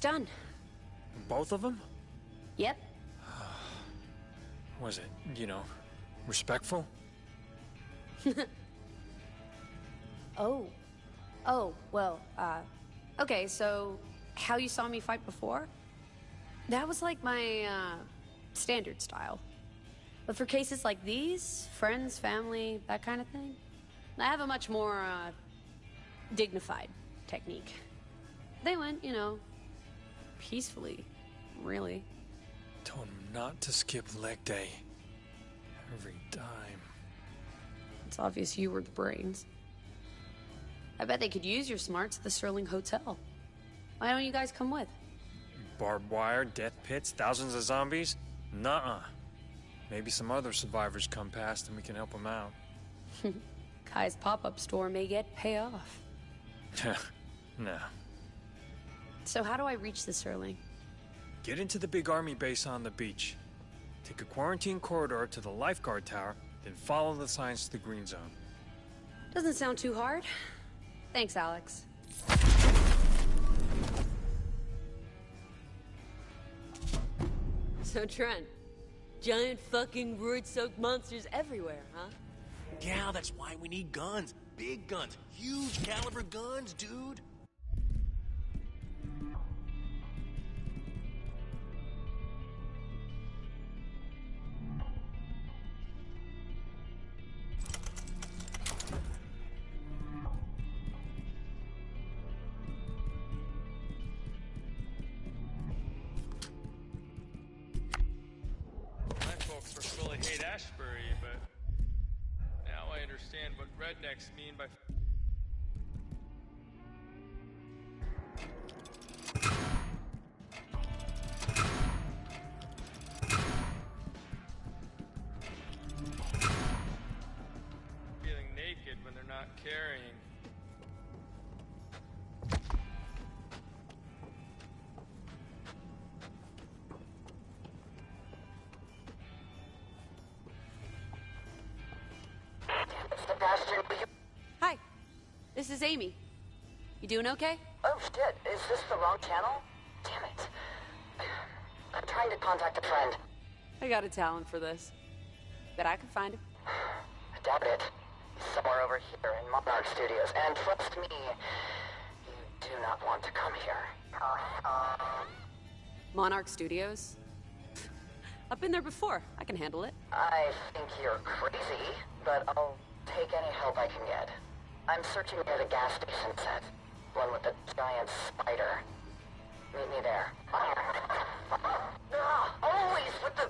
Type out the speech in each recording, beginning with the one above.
done. Both of them? Yep. Was it, respectful? Okay, so how you saw me fight before? That was like my, standard style. But for cases like these, friends, family, that kind of thing, I have a much more, dignified technique. They went, peacefully, really. Told him not to skip leg day. Every dime. It's obvious you were the brains. I bet they could use your smarts at the Sterling Hotel. Why don't you guys come with? Barbed wire, death pits, thousands of zombies? Nuh-uh. Maybe some other survivors come past and we can help them out. Kai's pop-up store may get payoff. No. So how do I reach the Sterling? Get into the big army base on the beach. Take a quarantine corridor to the lifeguard tower, then follow the signs to the green zone. Doesn't sound too hard. Thanks, Alex. So, Trent, giant fucking roid-soaked monsters everywhere, huh? Yeah, that's why we need guns. Big guns. Huge caliber guns, dude. My folks really hate Ashbury, but now I understand what rednecks mean by... feeling naked when they're not carrying. Hi, this is Amy. You doing okay? Oh shit, is this the wrong channel? Damn it. I'm trying to contact a friend. I got a talent for this. Bet I can find him. I doubt it. He's somewhere over here in Monarch Studios, and trust me, you do not want to come here. Monarch Studios? I've been there before. I can handle it. I think you're crazy, but I'll take any help I can get. I'm searching near the gas station set. One with the giant spider. Meet me there. Always with the...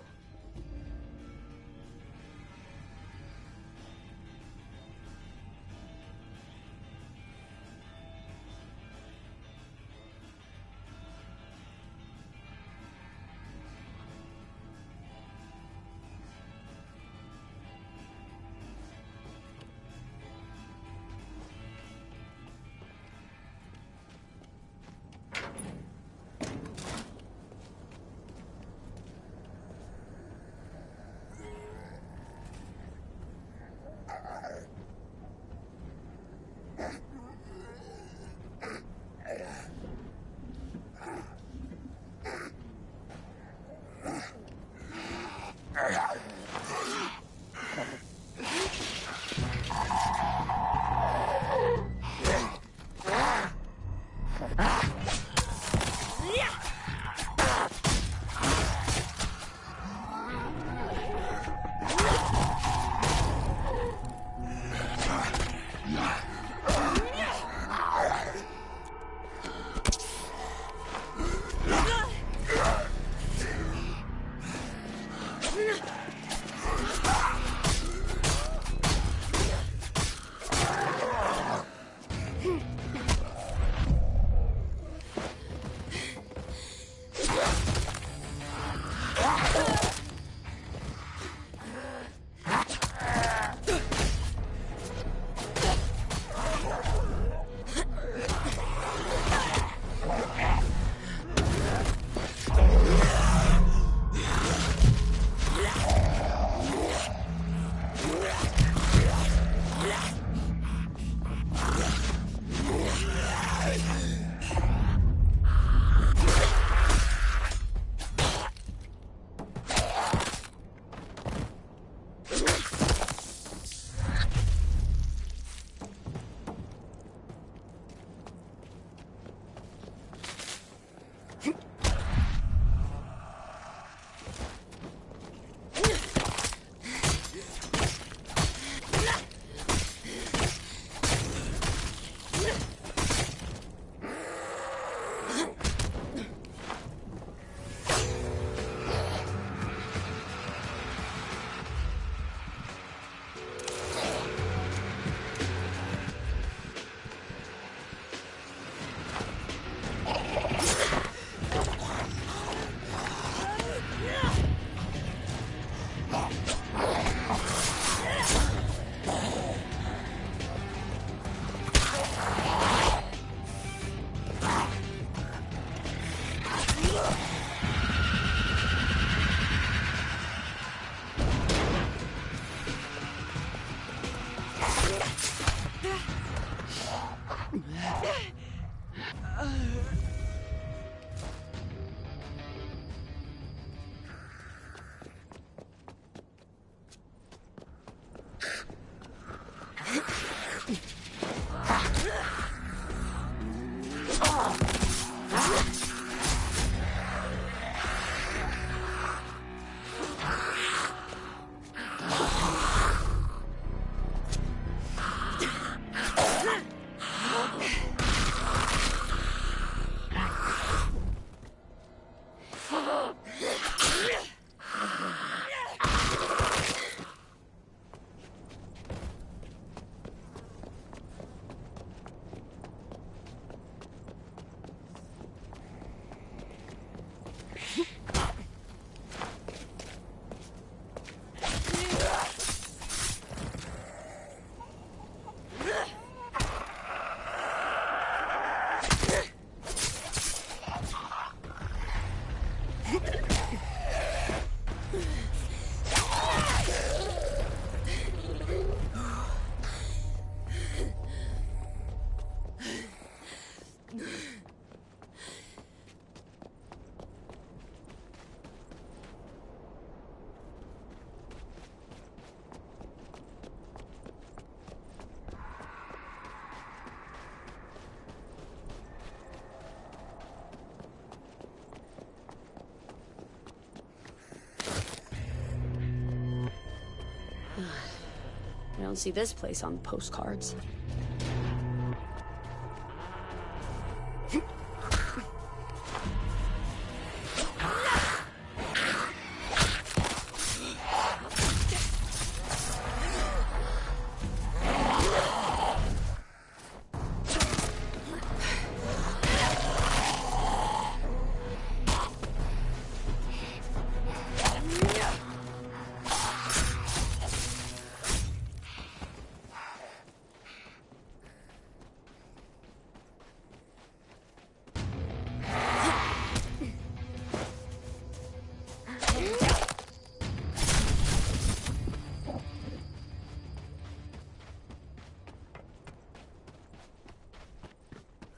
I don't see this place on the postcards.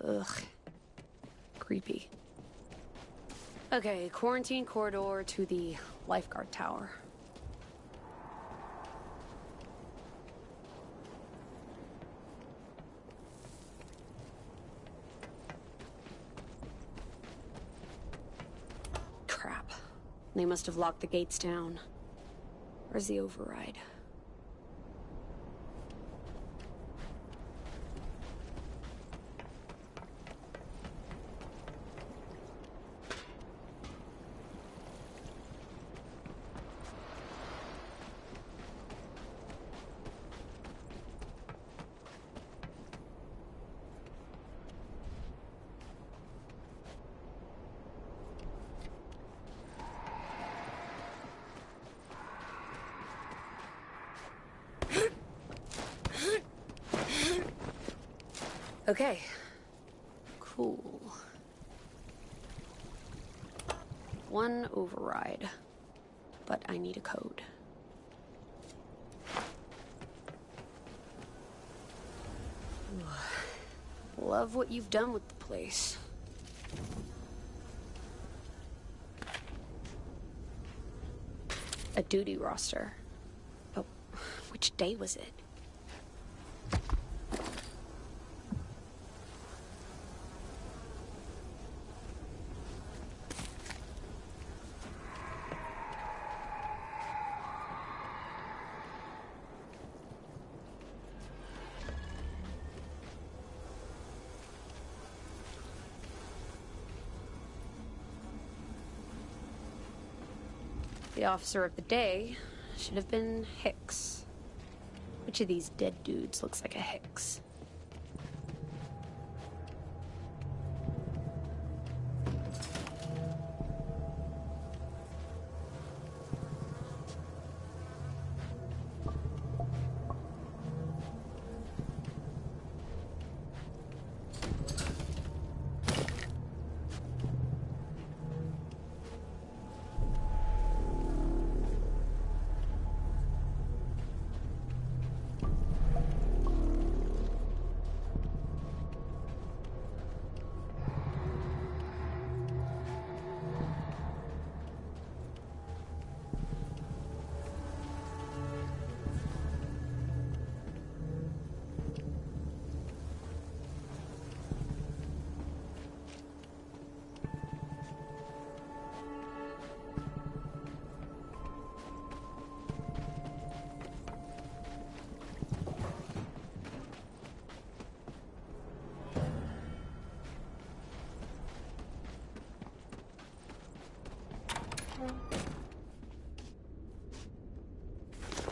Ugh. Creepy. Okay, quarantine corridor to the lifeguard tower. Crap. They must have locked the gates down. Where's the override? Okay. Cool. One override. But I need a code. Love what you've done with the place. A duty roster. But which day was it? The officer of the day should have been Hicks. Which of these dead dudes looks like a Hicks?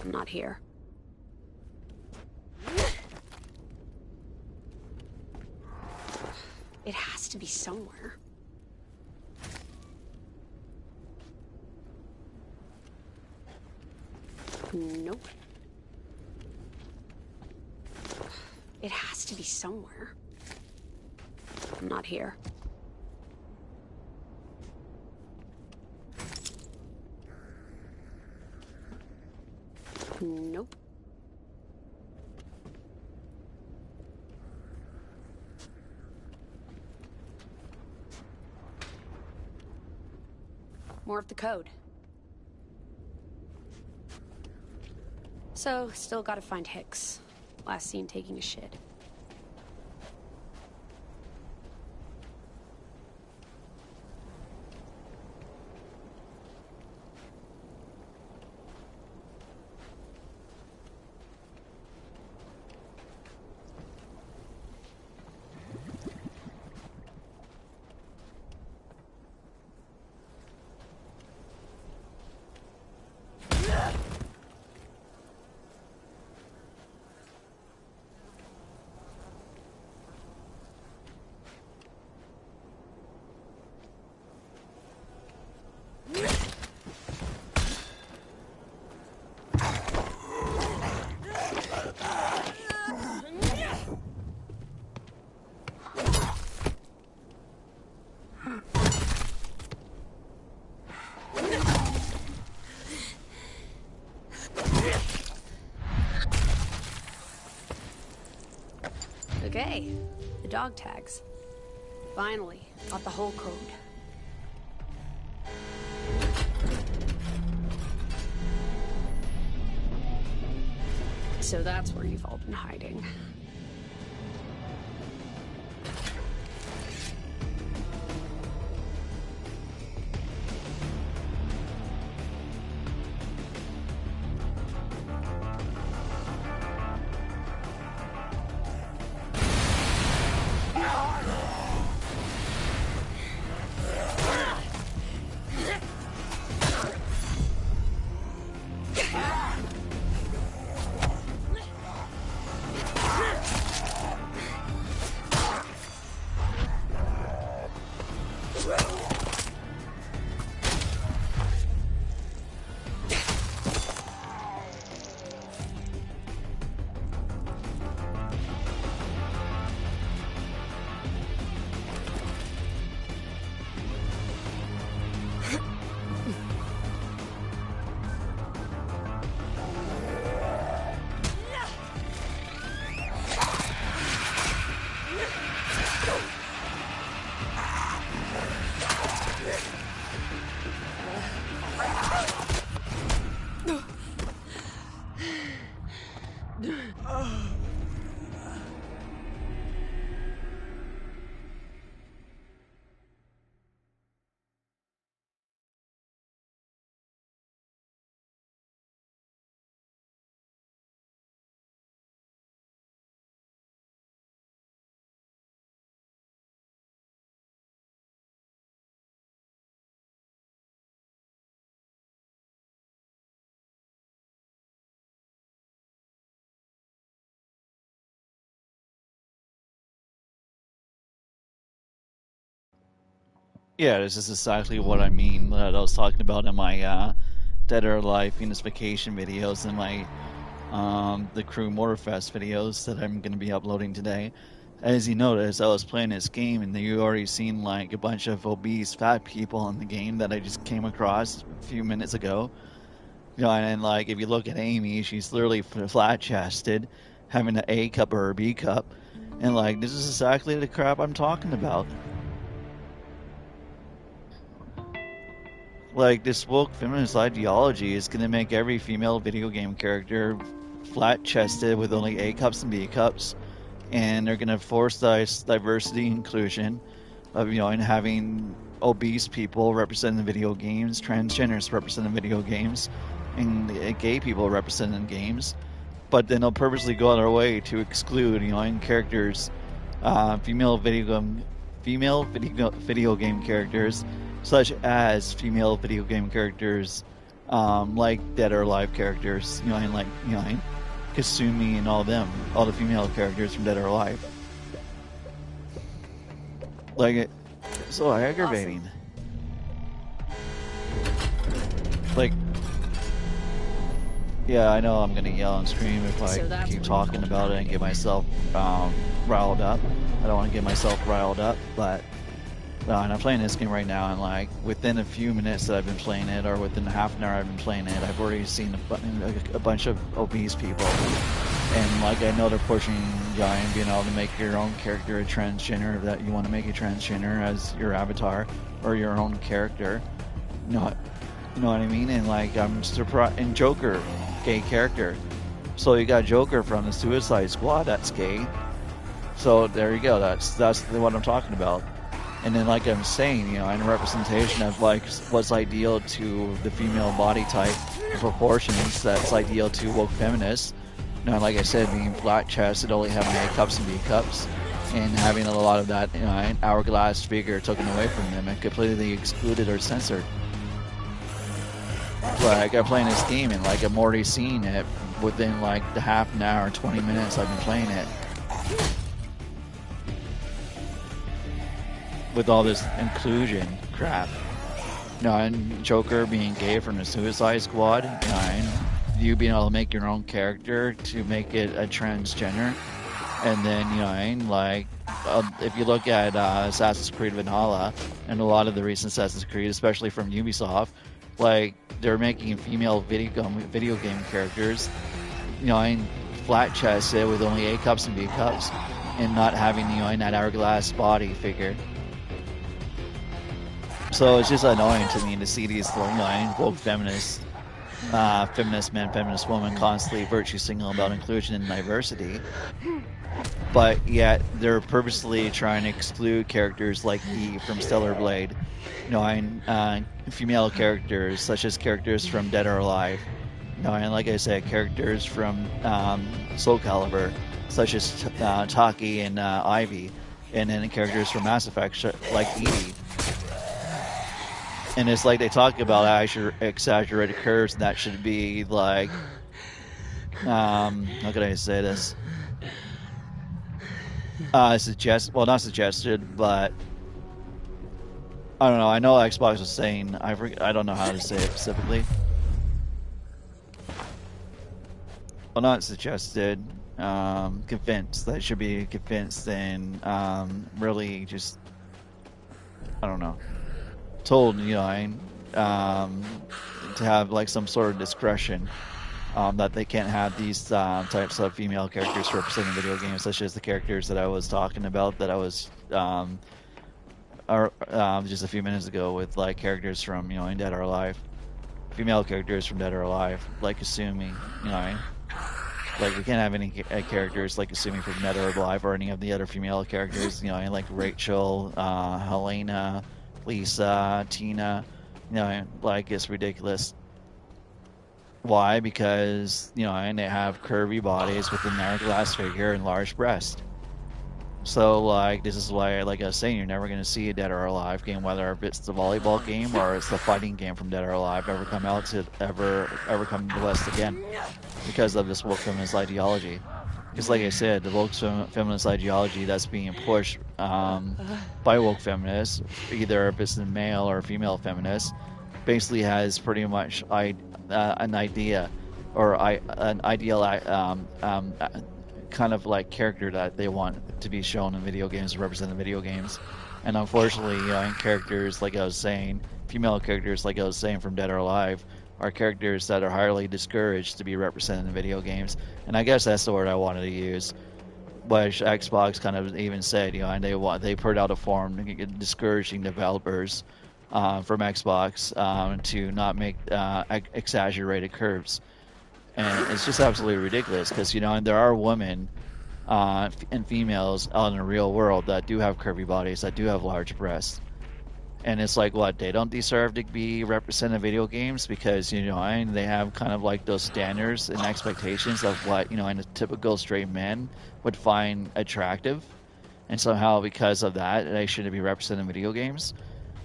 I'm not here. It has to be somewhere. Nope. It has to be somewhere. I'm not here. Nope. More of the code. So, still gotta find Hicks. Last seen taking a shit. Okay, the dog tags. Finally, got the whole code. So that's where you've all been hiding. Yeah, this is exactly what I mean that I was talking about in my Dead or Alive Phoenix Vacation videos and my the Crew Motorfest videos that I'm going to be uploading today. As you noticed, I was playing this game and you already seen like a bunch of obese fat people in the game that I just came across a few minutes ago. You know, and like if you look at Amy, she's literally flat-chested, having an A cup or a B cup, and like this is exactly the crap I'm talking about. Like, this woke feminist ideology is going to make every female video game character flat-chested with only A cups and B cups, and they're going to force diversity inclusion of, you know, and having obese people representing video games, transgenders representing video games, and gay people representing games. But then they'll purposely go out of their way to exclude, you know, in characters, female video game characters, such as female video game characters, like Dead or Alive characters, you know, and like, you know, Kasumi and all them, all the female characters from Dead or Alive. Like, it's so aggravating. Awesome. Like, yeah, I know I'm gonna yell and scream if I keep talking about it and get myself riled up. I don't want to get myself riled up, but and I'm playing this game right now, and like within a few minutes that I've been playing it, or within half an hour I've been playing it, I've already seen a bunch of obese people, and like I know they're pushing Giant being able to make your own character a transgender, that you want to make a transgender as your avatar or your own character. You know what I mean? And like I'm surprised. And Joker, gay character. So you got Joker from the Suicide Squad, that's gay. So there you go. That's what I'm talking about. And then, like I'm saying, you know, in representation of like what's ideal to the female body type proportions, that's ideal to woke feminists. You know, like I said, being flat-chested, only having A cups and B cups, and having a lot of that, you know, an hourglass figure taken away from them and completely excluded or censored. Like I'm playing this game, and like I'm already seeing it within like the half an hour, 20 minutes I've been playing it. With all this inclusion crap. You know, and Joker being gay from the Suicide Squad, you know, and you being able to make your own character to make it a transgender. And then, you know, and like, if you look at Assassin's Creed Valhalla and a lot of the recent Assassin's Creed, especially from Ubisoft, like, they're making female video game characters, you know, and flat-chested with only A cups and B cups. and not having, you know, in that hourglass body figure. So it's just annoying to me to see these, you know, woke feminists, feminist men, feminist women constantly virtue signaling about inclusion and diversity, but yet they're purposely trying to exclude characters like Eve from Stellar Blade, you know, and female characters such as characters from Dead or Alive, you know, and like I said, characters from Soul Calibur such as Taki and Ivy, and then characters from Mass Effect like Edie. And it's like they talk about exaggerated curves, and that should be like, how can I say this? Not suggested, but I don't know. I know Xbox was saying, I don't know how to say it specifically. Well, not suggested, convinced. That should be convinced and really just, I don't know. Told, you know, to have like some sort of discretion, that they can't have these types of female characters representing video games, such as the characters that I was talking about, that I was just a few minutes ago, with like characters from, you know, in Dead or Alive, female characters from Dead or Alive, like Kasumi, you know, like we can't have any characters like Kasumi from Dead or Alive, or any of the other female characters, you know, like Rachel, Helena, Lisa, Tina, you know, like, it's ridiculous. Why? Because, you know, and they have curvy bodies with an hourglass figure and large breasts. So, like, this is why, like I was saying, you're never going to see a Dead or Alive game, whether it's the volleyball game or it's the fighting game from Dead or Alive, ever come out to ever come to the West again, because of this woke feminist ideology. Because, like I said, the woke feminist ideology that's being pushed by woke feminists, either if it's a male or a female feminist, basically has pretty much an idea, or an ideal kind of like character that they want to be shown in video games, represented in video games. And unfortunately, you know, in characters, like I was saying, female characters, like I was saying, from Dead or Alive, are characters that are highly discouraged to be represented in video games. And I guess that's the word I wanted to use. But Xbox kind of even said, you know, and they put out a form discouraging developers from Xbox to not make exaggerated curves. And it's just absolutely ridiculous, because, you know, and there are women and females out in the real world that do have curvy bodies, that do have large breasts. And it's like, what, they don't deserve to be represented in video games because, you know, and they have kind of like those standards and expectations of what, you know, and a typical straight man would find attractive. And somehow, because of that, they shouldn't be represented in video games.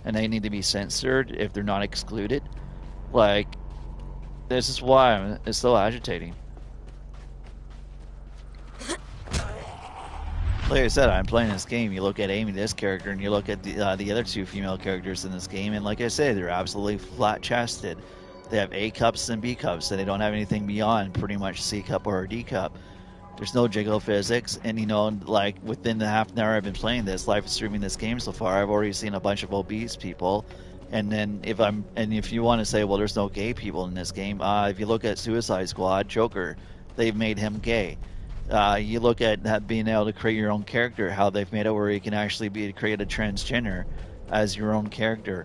And they need to be censored if they're not excluded. Like, this is why it's so agitating. Like I said, I'm playing this game. You look at Amy, this character, and you look at the other two female characters in this game, and like I said, they're absolutely flat-chested. They have A cups and B cups, and they don't have anything beyond pretty much C cup or a D cup. There's no jiggle physics, and, you know, like, within the half an hour I've been playing this, live streaming this game so far, I've already seen a bunch of obese people. And then if you want to say, well, there's no gay people in this game, if you look at Suicide Squad, Joker, they've made him gay. You look at that, being able to create your own character, how they've made it where you can actually create a transgender as your own character.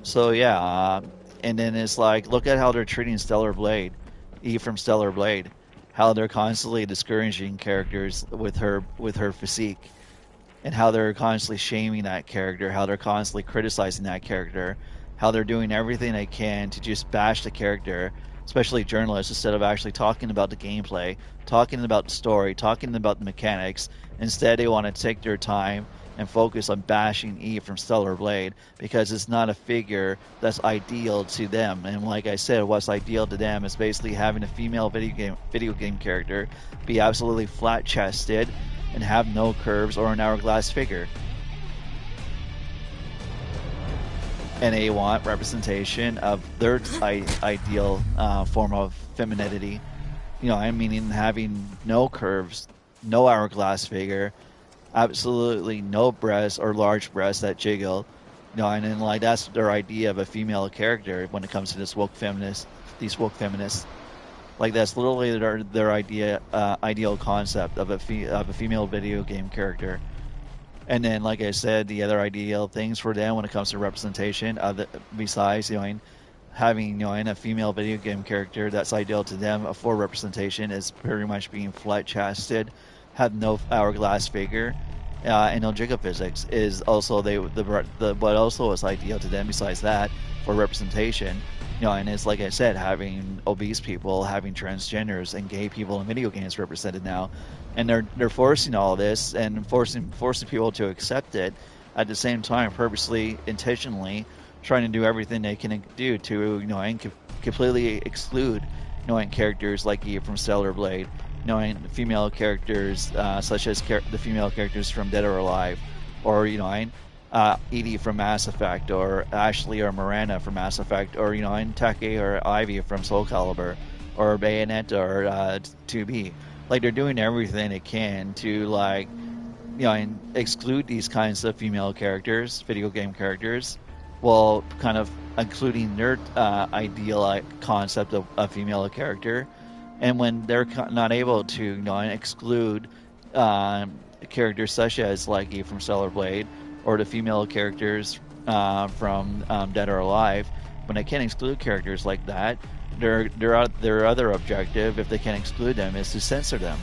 So yeah, and then it's like, look at how they're treating Stellar Blade, Eve from Stellar Blade, how they're constantly discouraging characters with her physique, and how they're constantly shaming that character, how they're constantly criticizing that character, how they're doing everything they can to just bash the character, especially journalists, instead of actually talking about the gameplay, talking about the story, talking about the mechanics. Instead, they want to take their time and focus on bashing Eve from Stellar Blade because it's not a figure that's ideal to them. And like I said, what's ideal to them is basically having a female video game character be absolutely flat-chested and have no curves or an hourglass figure. And they want representation of their ideal form of femininity. You know, I mean, having no curves, no hourglass figure, absolutely no breasts or large breasts that jiggle. You know, and then, like, that's their idea of a female character when it comes to these woke feminists. Like that's literally their ideal concept of a female video game character. And then, like I said, the other ideal things for them when it comes to representation, besides having a female video game character that's ideal to them for representation, is pretty much being flight chested, have no hourglass figure, and no jiggle physics is also what also is ideal to them. Besides that, for representation, and it's like I said, having obese people, having transgenders, and gay people in video games represented now. And they're forcing all this and forcing people to accept it, at the same time purposely, intentionally trying to do everything they can do to and completely exclude characters like Eve from Stellar Blade, female characters such as the female characters from Dead or Alive, or Edie from Mass Effect, or Ashley or Miranda from Mass Effect, or Take or Ivy from Soul Calibur, or Bayonetta or 2B. Like, they're doing everything they can to and exclude these kinds of female characters, video game characters, while kind of including their ideal concept of a female character. And when they're not able to exclude characters such as like Eve from Stellar Blade, or the female characters from Dead or Alive, when they can't exclude characters like that, their other objective, if they can't exclude them, is to censor them.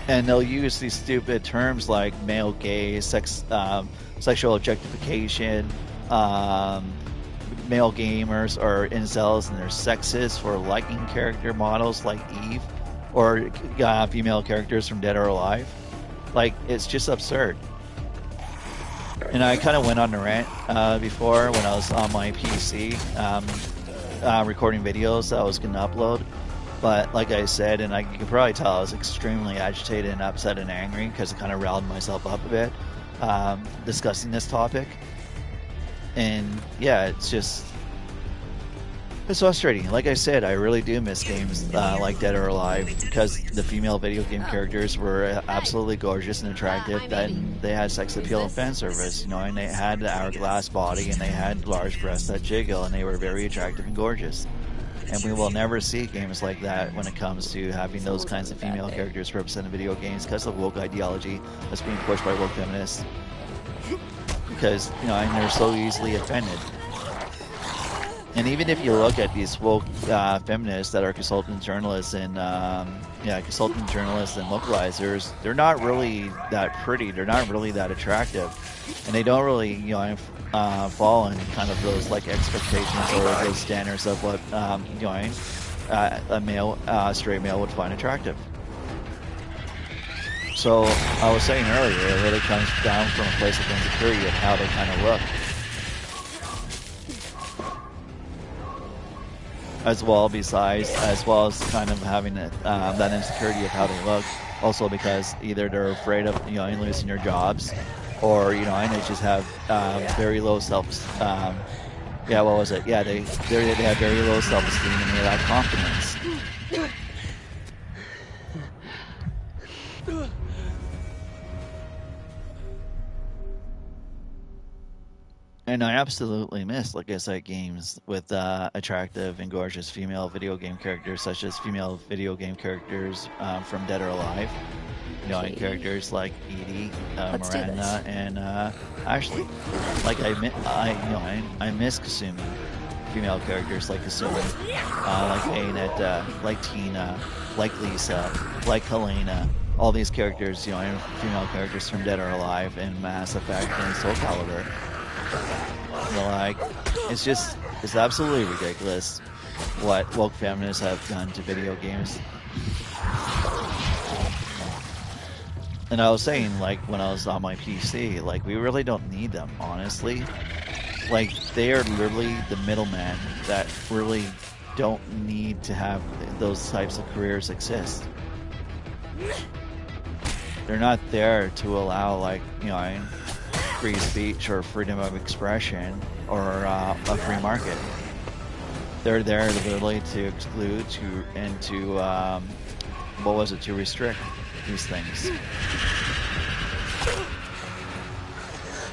And they'll use these stupid terms like male gaze, sexual objectification, male gamers or incels and their sexes for liking character models like Eve, or female characters from Dead or Alive. Like, it's just absurd. And I kind of went on a rant before when I was on my PC recording videos that I was going to upload. But like I said, and you can probably tell, I was extremely agitated and upset and angry because I kind of riled myself up a bit discussing this topic. And yeah, it's frustrating. Like I said, I really do miss games like Dead or Alive, because the female video game characters were absolutely gorgeous and attractive. Then they had sex appeal and fan service, and they had the hourglass body and they had large breasts that jiggle, and they were very attractive and gorgeous. And we will never see games like that when it comes to having those kinds of female characters represent in video games, because of woke ideology that's being pushed by woke feminists. Because, and they're so easily offended. And even if you look at these woke feminists that are consultant journalists and localizers, they're not really that pretty. They're not really that attractive, and they don't really fall in kind of those expectations or those standards of what a straight male would find attractive. So I was saying earlier, it really comes down from a place of insecurity of how they kind of look. As well as kind of having that insecurity of how they look, also because either they're afraid of losing their jobs, or they just have very low they have very low self-esteem and they lack confidence. And I absolutely miss, like I said, games with attractive and gorgeous female video game characters, such as female video game characters from Dead or Alive. And characters like Edie, Miranda, and Ashley. Like I miss Kasumi. Female characters like Kasumi, like Bayonetta, like Tina, like Lisa, like Helena. All these characters, and female characters from Dead or Alive and Mass Effect and Soul Calibur. It's absolutely ridiculous what woke feminists have done to video games. And I was saying, when I was on my PC, we really don't need them, honestly. They are literally the middleman that really don't need to have those types of careers exist. They're not there to allow, free speech or freedom of expression or a free market. They're there literally to exclude, to restrict these things.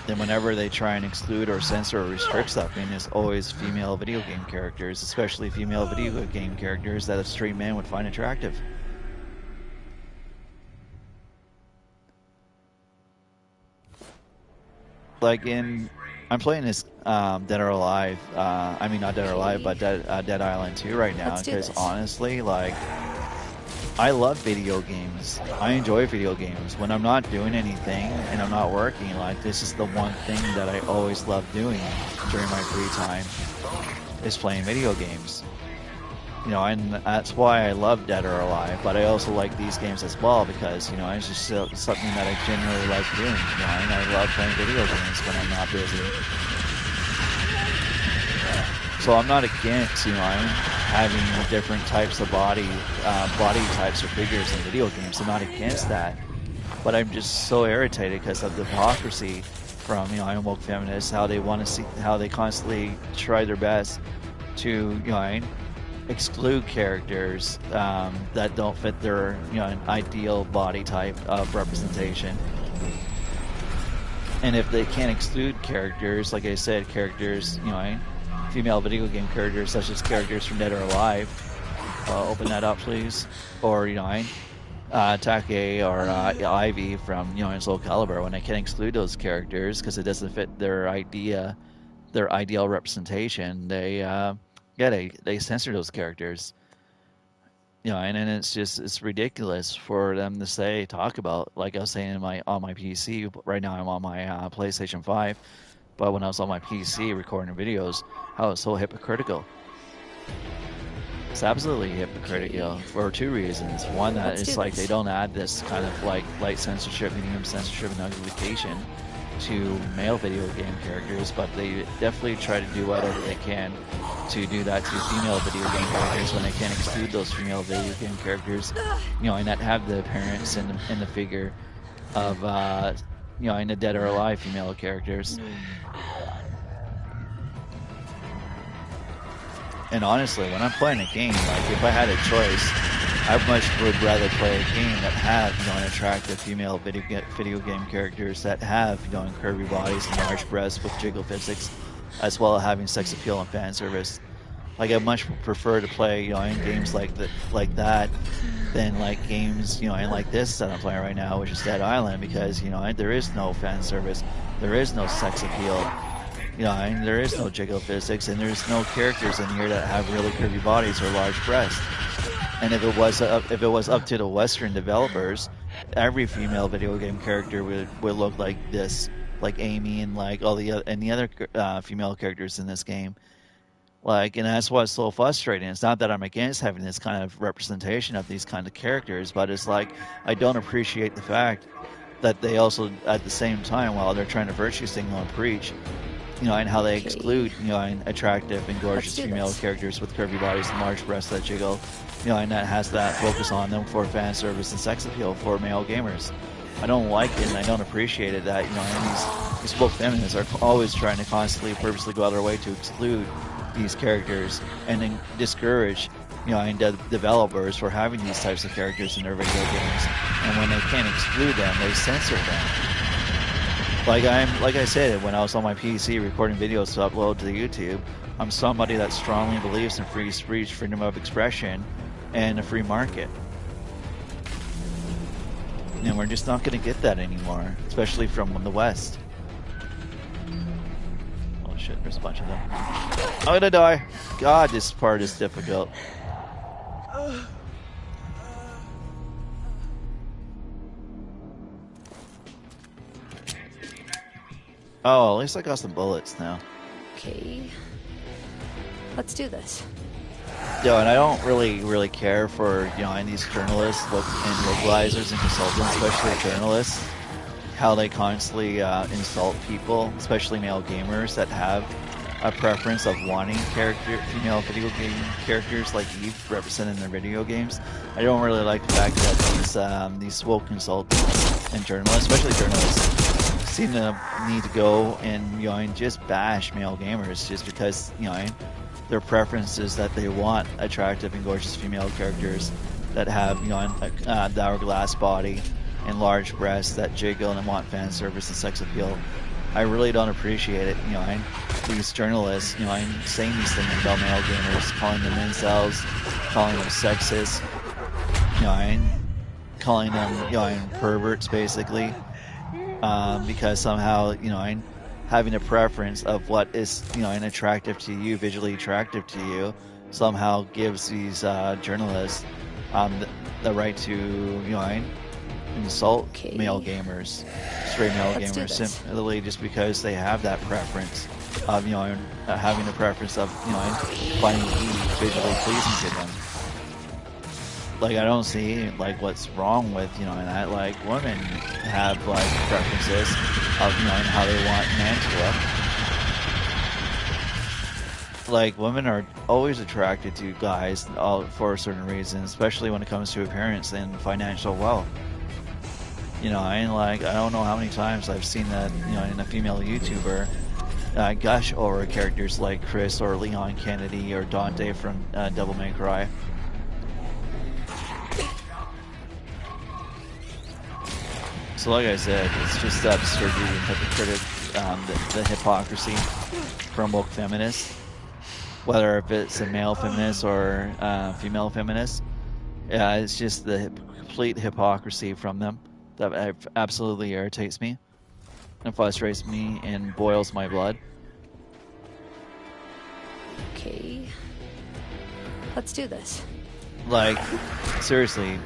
then whenever they try and exclude or censor or restrict something, it's always female video game characters, especially female video game characters that a straight man would find attractive. Like I'm playing this Dead or Alive, I mean not Dead or Alive, but Dead Island 2 right now, because honestly, like, I love video games. I enjoy video games. When I'm not doing anything and I'm not working, like, this is the one thing that I always love doing during my free time, is playing video games. You know, and that's why I love Dead or Alive, but I also like these games as well, because, you know, it's just something that I genuinely like doing, you know, and I love playing video games when I'm not busy. So I'm not against, you know, having different types of body types or figures in video games. I'm not against that, but I'm just so irritated because of the hypocrisy from, you know, Iron Woke feminists, how they want to see, how they constantly try their best to, you know, exclude characters that don't fit their, you know, ideal body type of representation. And if they can't exclude characters, like I said, characters, you know, female video game characters such as characters from Dead or Alive, open that up please, or, you know, Take or Ivy from, you know, Soul Calibur, when they can't exclude those characters because it doesn't fit their ideal representation, they censor those characters. You know, and it's ridiculous for them to talk about, like I was saying on my PC. Right now I'm on my PlayStation 5, but when I was on my PC recording videos, how it's so hypocritical. It's absolutely hypocritical for two reasons. One, that it's like they don't add this kind of like light censorship, medium censorship, and nullification to male video game characters, but they definitely try to do whatever they can to do that to female video game characters when they can't exclude those female video game characters, you know, and that have the appearance and the figure of, you know, in the Dead or Alive female characters. And honestly, when I'm playing a game, like, if I had a choice, I much would rather play a game that have, you know, attractive female video game characters that have, you know, curvy bodies and large breasts with jiggle physics, as well as having sex appeal and fan service. Like, I much prefer to play, you know, in games like that than like games, you know, and like this that I'm playing right now, which is Dead Island, because, you know, there is no fan service, there is no sex appeal, you know, and there is no jiggle physics, and there's no characters in here that have really curvy bodies or large breasts. And if it was up to the Western developers, every female video game character would look like this, like Amy and like all the other female characters in this game. Like, and that's what's so frustrating. It's not that I'm against having this kind of representation of these kind of characters, but it's like I don't appreciate the fact that they also, at the same time, while they're trying to virtue signal and preach, you know, and how they exclude, you know, and attractive and gorgeous female characters with curvy bodies and large breasts that jiggle, you know, and that has that focus on them for fan service and sex appeal for male gamers. I don't like it, and I don't appreciate it that, you know, and these woke feminists are always trying to constantly, purposely go out of their way to exclude these characters and then discourage, you know, and developers for having these types of characters in their video games. And when they can't exclude them, they censor them. Like I said, when I was on my PC recording videos to upload to YouTube, I'm somebody that strongly believes in free speech, freedom of expression, and a free market. And we're just not going to get that anymore, especially from the West. Oh shit, there's a bunch of them. I'm gonna die. God, this part is difficult. Oh, at least I got some bullets now. Okay. Let's do this. Yo, and I don't really care for, you know, and these journalists and localizers and consultants, especially journalists, how they constantly insult people, especially male gamers that have a preference of wanting female video game characters like Eve represented in their video games. I don't really like the fact that these woke consultants and journalists, especially journalists, seem to need to go and, you know, and just bash male gamers just because, you know, their preference is that they want attractive and gorgeous female characters that have, you know, the hourglass body and large breasts that jiggle and want fan service and sex appeal. I really don't appreciate it. You know, these journalists, you know, saying these things about male gamers, calling them incels, calling them sexist, you know, calling them, you know, perverts basically, because somehow, you know, having a preference of what is, you know, attractive to you, visually attractive to you, somehow gives these journalists the right to, you know, insult male gamers, straight male gamers, simply just because they have that preference of, you know, having a preference of, you know, finding E visually pleasing to them. Like, I don't see, like, what's wrong with, you know, that, like, women have, like, preferences of, you know, how they want men to look. Like, women are always attracted to guys for a certain reason, especially when it comes to appearance and financial wealth. You know, I don't know how many times I've seen that, you know, in a female YouTuber gush over characters like Chris or Leon Kennedy or Dante from Devil May Cry. So like I said, it's just the absurdity and the hypocrisy from woke feminists, whether if it's a male feminist or female feminist. It's just the complete hypocrisy from them that absolutely irritates me and frustrates me and boils my blood. Okay, let's do this. Like, seriously,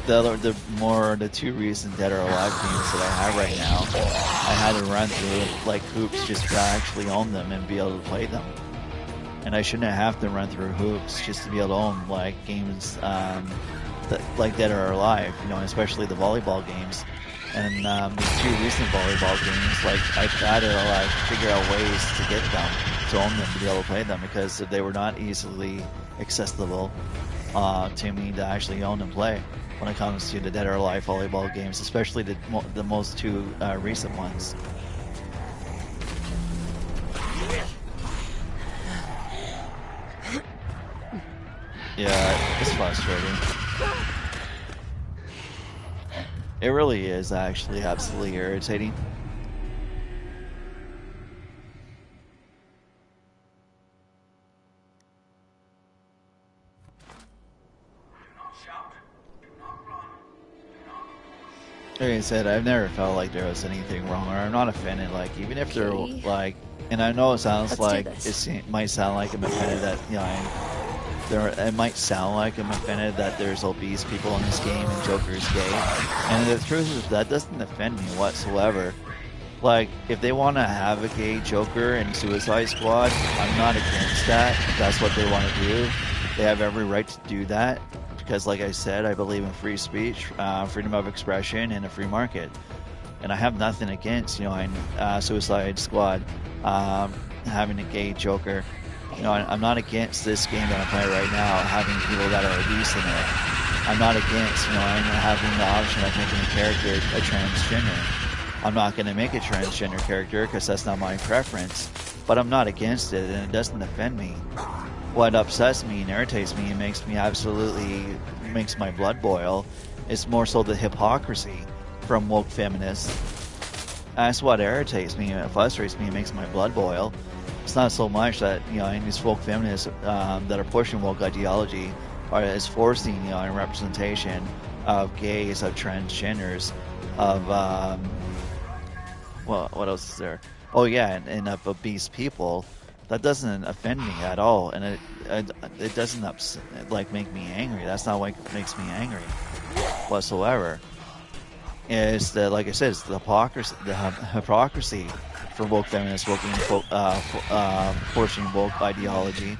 the two recent Dead or Alive games that I have right now, I had to run through like hoops just to actually own them and be able to play them. And I shouldn't have to run through hoops just to be able to own like games like Dead or Alive, you know, especially the volleyball games. And the two recent volleyball games, like, I've had to like figure out ways to get them, to own them, to be able to play them, because they were not easily accessible to me to actually own and play when it comes to the Dead or Alive volleyball games, especially the most two recent ones. Yeah, it's frustrating. It really is actually absolutely irritating. Like I said, I've never felt like there was anything wrong, or I'm not offended. Like, even if they're like, and I know it sounds like it might sound like I'm offended that, you know, it might sound like I'm offended that there's obese people in this game and Joker's gay. And the truth is that doesn't offend me whatsoever. Like, if they want to have a gay Joker in Suicide Squad, I'm not against that. If that's what they want to do, they have every right to do that. Because, like I said, I believe in free speech, freedom of expression, and a free market. And I have nothing against, you know, in Suicide Squad having a gay Joker. You know, I'm not against this game that I'm playing right now having people that are obese in it. I'm not against, you know, having the option of making a character a transgender. I'm not going to make a transgender character because that's not my preference, but I'm not against it, and it doesn't offend me. What upsets me and irritates me and makes my blood boil is more so the hypocrisy from woke feminists. That's what irritates me and frustrates me and makes my blood boil. It's not so much that, you know, these woke feminists that are pushing woke ideology is forcing, you know, representation of gays, of transgenders, of what else is there? Oh yeah, and of obese people. That doesn't offend me at all, and it doesn't make me angry. That's not what makes me angry whatsoever. Is that, like I said, it's the hypocrisy for woke feminists, pushing woke ideology.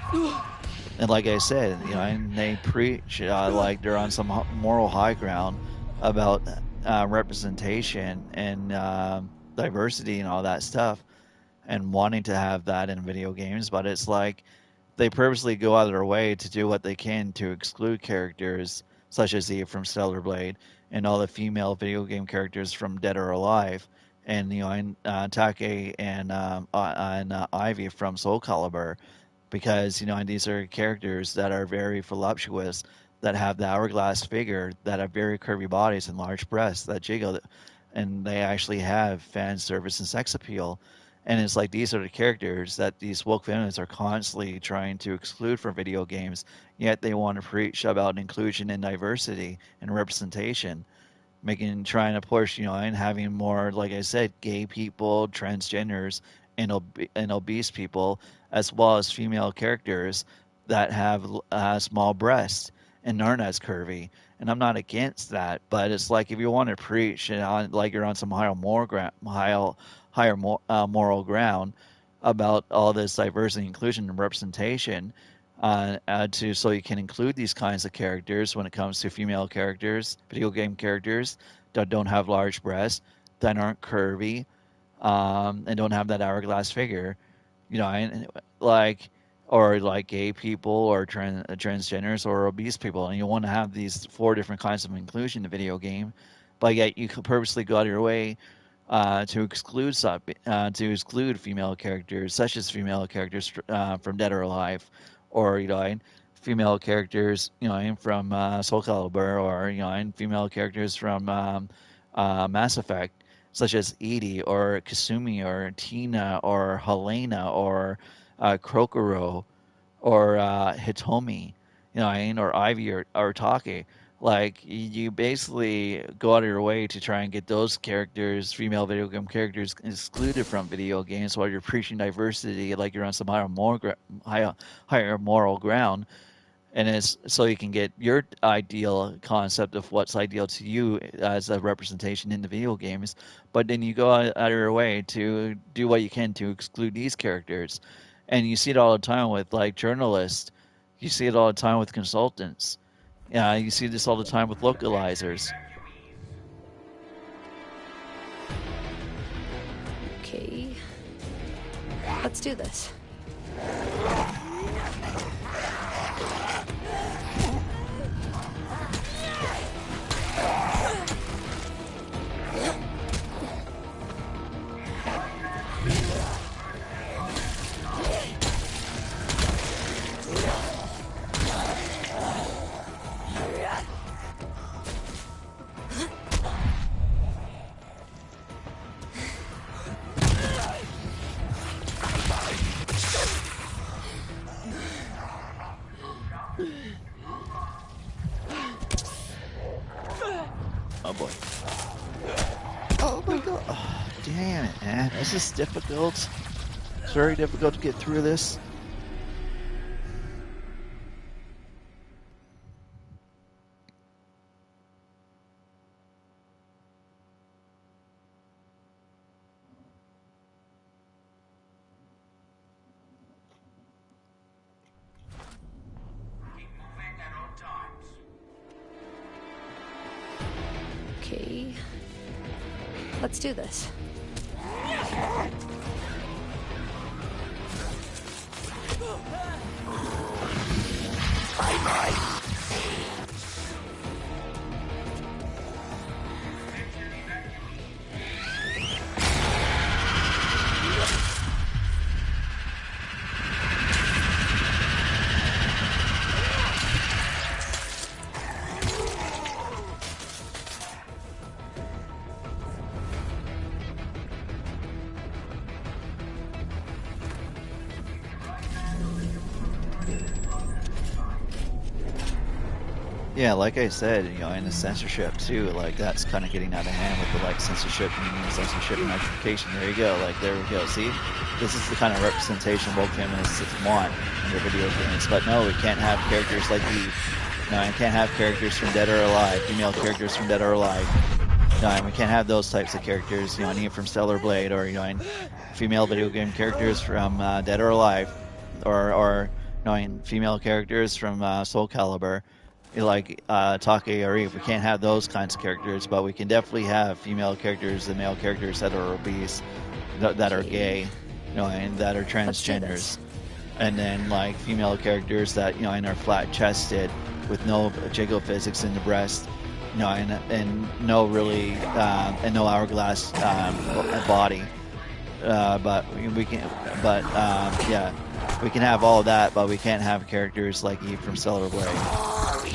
And like I said, you know, and they preach like they're on some moral high ground about representation and diversity and all that stuff, and wanting to have that in video games, but it's like they purposely go out of their way to do what they can to exclude characters such as Eve from Stellar Blade and all the female video game characters from Dead or Alive, and, you know, Take and Ivy from Soul Calibur, because, you know, these are characters that are very voluptuous, that have the hourglass figure, that have very curvy bodies and large breasts that jiggle and they actually have fan service and sex appeal. And it's like these are the characters that these woke feminists are constantly trying to exclude from video games, yet they want to preach about inclusion and diversity and representation, trying to push, and having more, like I said, gay people, transgenders, and obese people, as well as female characters that have small breasts and aren't as curvy. And I'm not against that, but it's like if you want to preach, like you're on some higher moral ground about all this diversity, inclusion, and representation, so you can include these kinds of characters when it comes to female characters, video game characters that don't have large breasts, that aren't curvy, and don't have that hourglass figure, or like gay people or transgenders or obese people, and you want to have these 4 different kinds of inclusion in the video game, but yet you could purposely go out of your way to exclude female characters, such as female characters from Dead or Alive, or female characters from Soul Calibur, or female characters from Mass Effect, such as Edie or Kasumi or Tina or Helena or Krokoro or Hitomi, or Ivy or Take. Like, you basically go out of your way to try and get those characters, female video game characters, excluded from video games while you're preaching diversity, like you're on some higher moral ground. And it's so you can get your ideal concept of what's ideal to you as a representation in the video games. But then you go out of your way to do what you can to exclude these characters. And you see it all the time with, like, journalists. You see it all the time with consultants. Yeah, you see this all the time with localizers. Okay. Let's do this. Oh boy. Oh my god. Oh, damn it, man. This is difficult. It's very difficult to get through this. Okay. Let's do this. Bye-bye. Yeah, like I said, in the censorship too, like that's kind of getting out of hand with the like censorship and notification. There you go, like there we go. See, this is the kind of representation woke feminists want in their video games. But no, we can't have characters like Eve. No, I can't have characters from Dead or Alive, female characters from Dead or Alive. No, and we can't have those types of characters. I need from Stellar Blade, or female video game characters from Dead or Alive, or female characters from Soul Calibur. Like Take or Eve. We can't have those kinds of characters, but we can definitely have female characters and male characters that are obese, that are gay, and that are transgenders, and then like female characters that and are flat-chested with no jiggle physics in the breast, and no really and no hourglass body. But we can, yeah, we can have all that, but we can't have characters like Eve from Stellar Blade.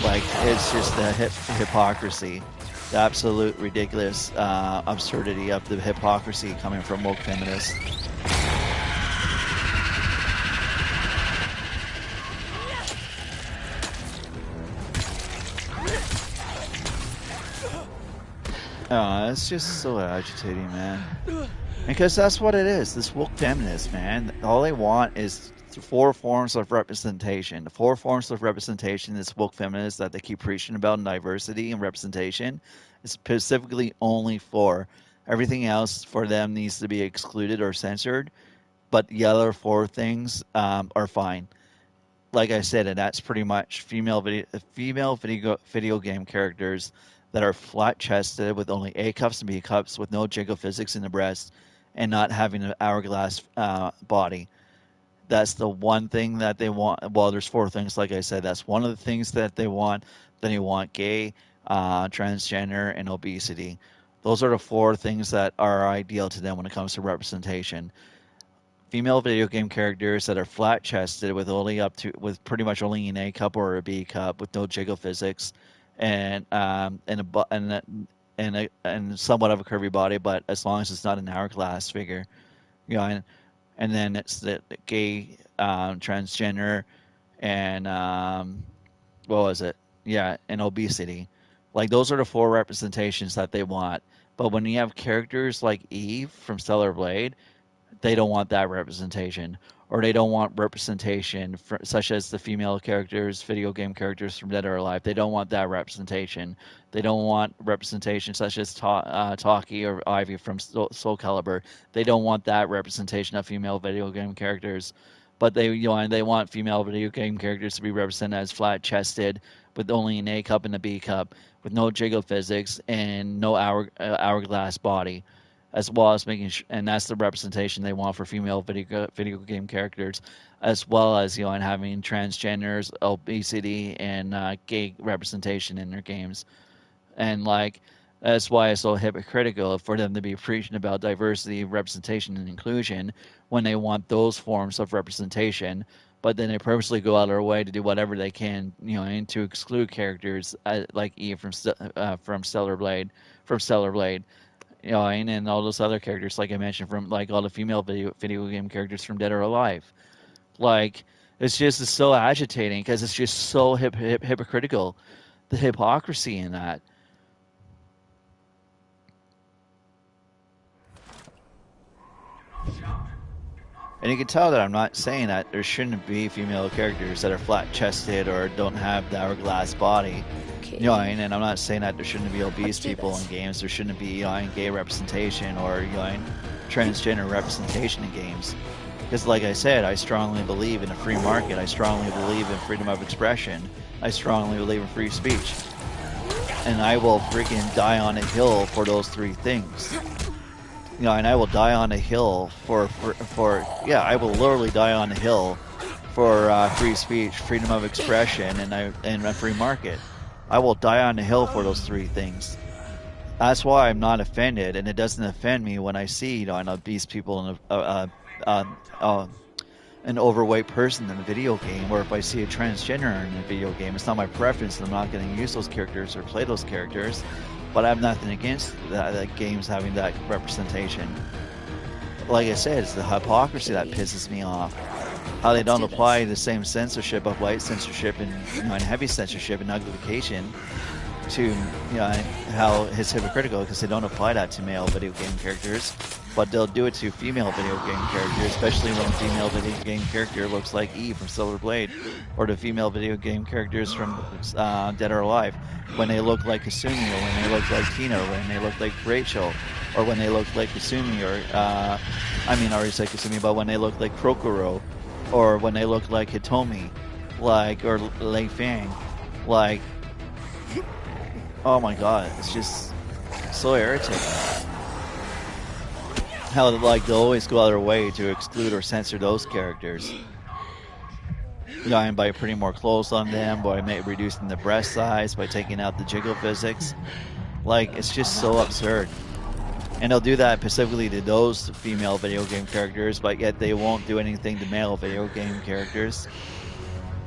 Like, it's just the hypocrisy. the absolute ridiculous absurdity of the hypocrisy coming from woke feminists. It's just so agitating, man. Because that's what it is. This woke feminist, man. All they want is 4 forms of representation. The 4 forms of representation is woke feminists that they keep preaching about in diversity and representation. It's specifically only 4. Everything else for them needs to be excluded or censored. But the other 4 things are fine. Like I said, and that's pretty much female video game characters that are flat-chested with only A cups and B cups with no jiggle physics in the breast and not having an hourglass body. That's the one thing that they want. Well, there's 4 things, like I said. That's one of the things that they want. Then they want gay, transgender, and obesity. Those are the 4 things that are ideal to them when it comes to representation. Female video game characters that are flat-chested with pretty much only an A cup or a B cup with no jiggle physics, and somewhat of a curvy body, but as long as it's not an hourglass figure, you know. And then it's the gay, transgender, and what was it? Yeah, and obesity. Like, those are the 4 representations that they want. But when you have characters like Eve from Stellar Blade, they don't want that representation. Or they don't want representation such as the female characters, video game characters from Dead or Alive. They don't want that representation. They don't want representation such as Taki or Ivy from Soul Calibur. They don't want that representation of female video game characters. But they want female video game characters to be represented as flat-chested with only an A cup and a B cup, with no jiggle physics and no hourglass body. As well as and that's the representation they want for female video game characters, as well as and having transgenders, obesity, and gay representation in their games. And like, that's why it's so hypocritical for them to be preaching about diversity, representation, and inclusion when they want those forms of representation, but then they purposely go out of their way to do whatever they can, and to exclude characters like Eve from Stellar Blade. And all those other characters, like I mentioned, from like all the female video game characters from Dead or Alive. Like, it's so agitating because it's just so hypocritical. The hypocrisy in that. And you can tell that I'm not saying that there shouldn't be female characters that are flat-chested or don't have the hourglass body. Okay. And I'm not saying that there shouldn't be obese people in games. There shouldn't be gay representation or transgender representation in games. Because like I said, I strongly believe in a free market. I strongly believe in freedom of expression. I strongly believe in free speech. And I will freaking die on a hill for those 3 things. And I will die on a hill I will literally die on a hill for free speech, freedom of expression, and a free market. I will die on a hill for those 3 things. That's why I'm not offended, and it doesn't offend me when I see an obese people and an overweight person in a video game, or if I see a transgender in a video game. It's not my preference, and I'm not going to use those characters or play those characters. But I have nothing against that games having that representation. Like I said, it's the hypocrisy that pisses me off. How they don't apply the same censorship of light censorship and heavy censorship and uglification to how it's hypocritical, because they don't apply that to male video game characters, but they'll do it to female video game characters, especially when a female video game character looks like Eve from Stellar Blade, or the female video game characters from Dead or Alive, when they look like Kasumi, or when they look like Tina, or when they look like Rachel, or when they look like Kasumi, or I already said Kasumi, but when they look like Krokuro, or when they look like Hitomi, or Lei Fang, oh my god, it's just so irritating. How they always go out of their way to exclude or censor those characters. And by putting more clothes on them, by reducing the breast size, by taking out the jiggle physics. It's just so absurd. And they'll do that specifically to those female video game characters, but yet they won't do anything to male video game characters.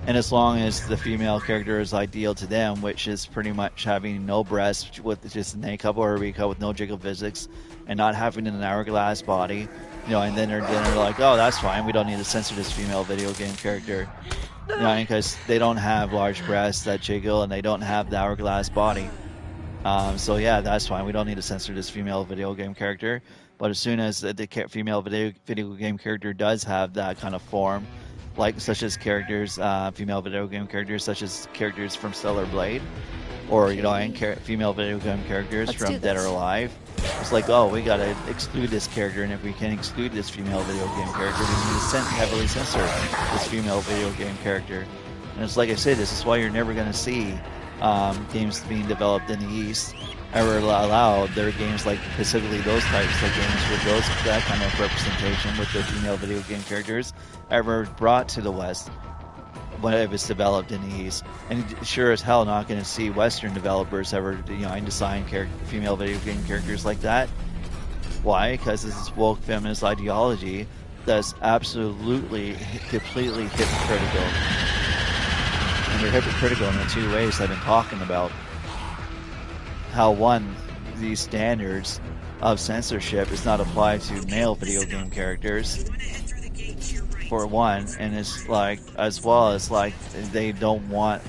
And as long as the female character is ideal to them, which is pretty much having no breasts with just a couple or a cup with no jiggle physics, and not having an hourglass body, and then they're like, oh, that's fine. We don't need to censor this female video game character, because they don't have large breasts that jiggle and they don't have the hourglass body. So yeah, that's fine. We don't need to censor this female video game character. But as soon as the female video game character does have that kind of form, such as characters, female video game characters, such as characters from Stellar Blade, or female video game characters from Dead or Alive, it's like, oh, we gotta exclude this character, and if we can exclude this female video game character, we need to heavily censor this female video game character. And it's like I said, this is why you're never gonna see games being developed in the East ever allow their games, like specifically those types of games with that kind of representation with their female video game characters, ever brought to the West when it was developed in the East. And sure as hell not going to see Western developers ever design female video game characters like that. Why? Because this is woke feminist ideology that's absolutely, completely hypocritical. And they're hypocritical in the two ways I've been talking about. How, one, these standards of censorship is not applied to male video game characters, for one, and it's as well as they don't want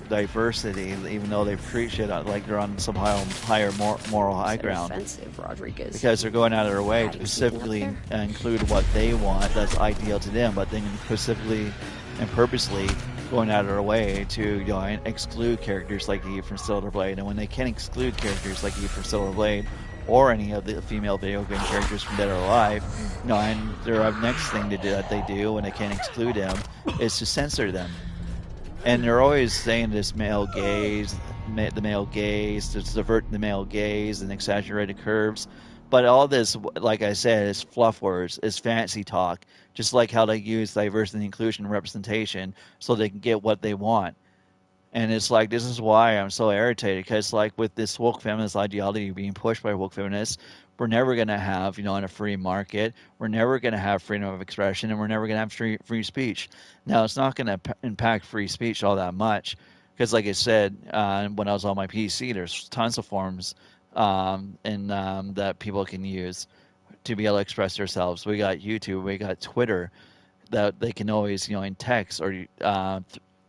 diversity, even though they preach it like they're on some higher moral high ground. Offensive, Rodriguez. Because they're going out of their way to specifically include what they want that's ideal to them, but then specifically and purposely going out of their way to exclude characters like Eve from Stellar Blade. And when they can exclude characters like Eve from Stellar Blade, or any of the female video game characters from Dead or Alive, and their next thing that they do when they can't exclude them is to censor them. And they're always saying this male gaze, to subvert the male gaze and exaggerated curves. But all this, like I said, is fluff words, is fancy talk, just like how they use diversity, inclusion, and representation so they can get what they want. And it's this is why I'm so irritated, because with this woke feminist ideology being pushed by woke feminists, we're never going to have, in a free market, we're never going to have freedom of expression, and we're never going to have free speech. Now, it's not going to impact free speech all that much, because like I said, when I was on my PC, there's tons of forms that people can use to be able to express themselves. We got YouTube, we got Twitter, that they can always, in text or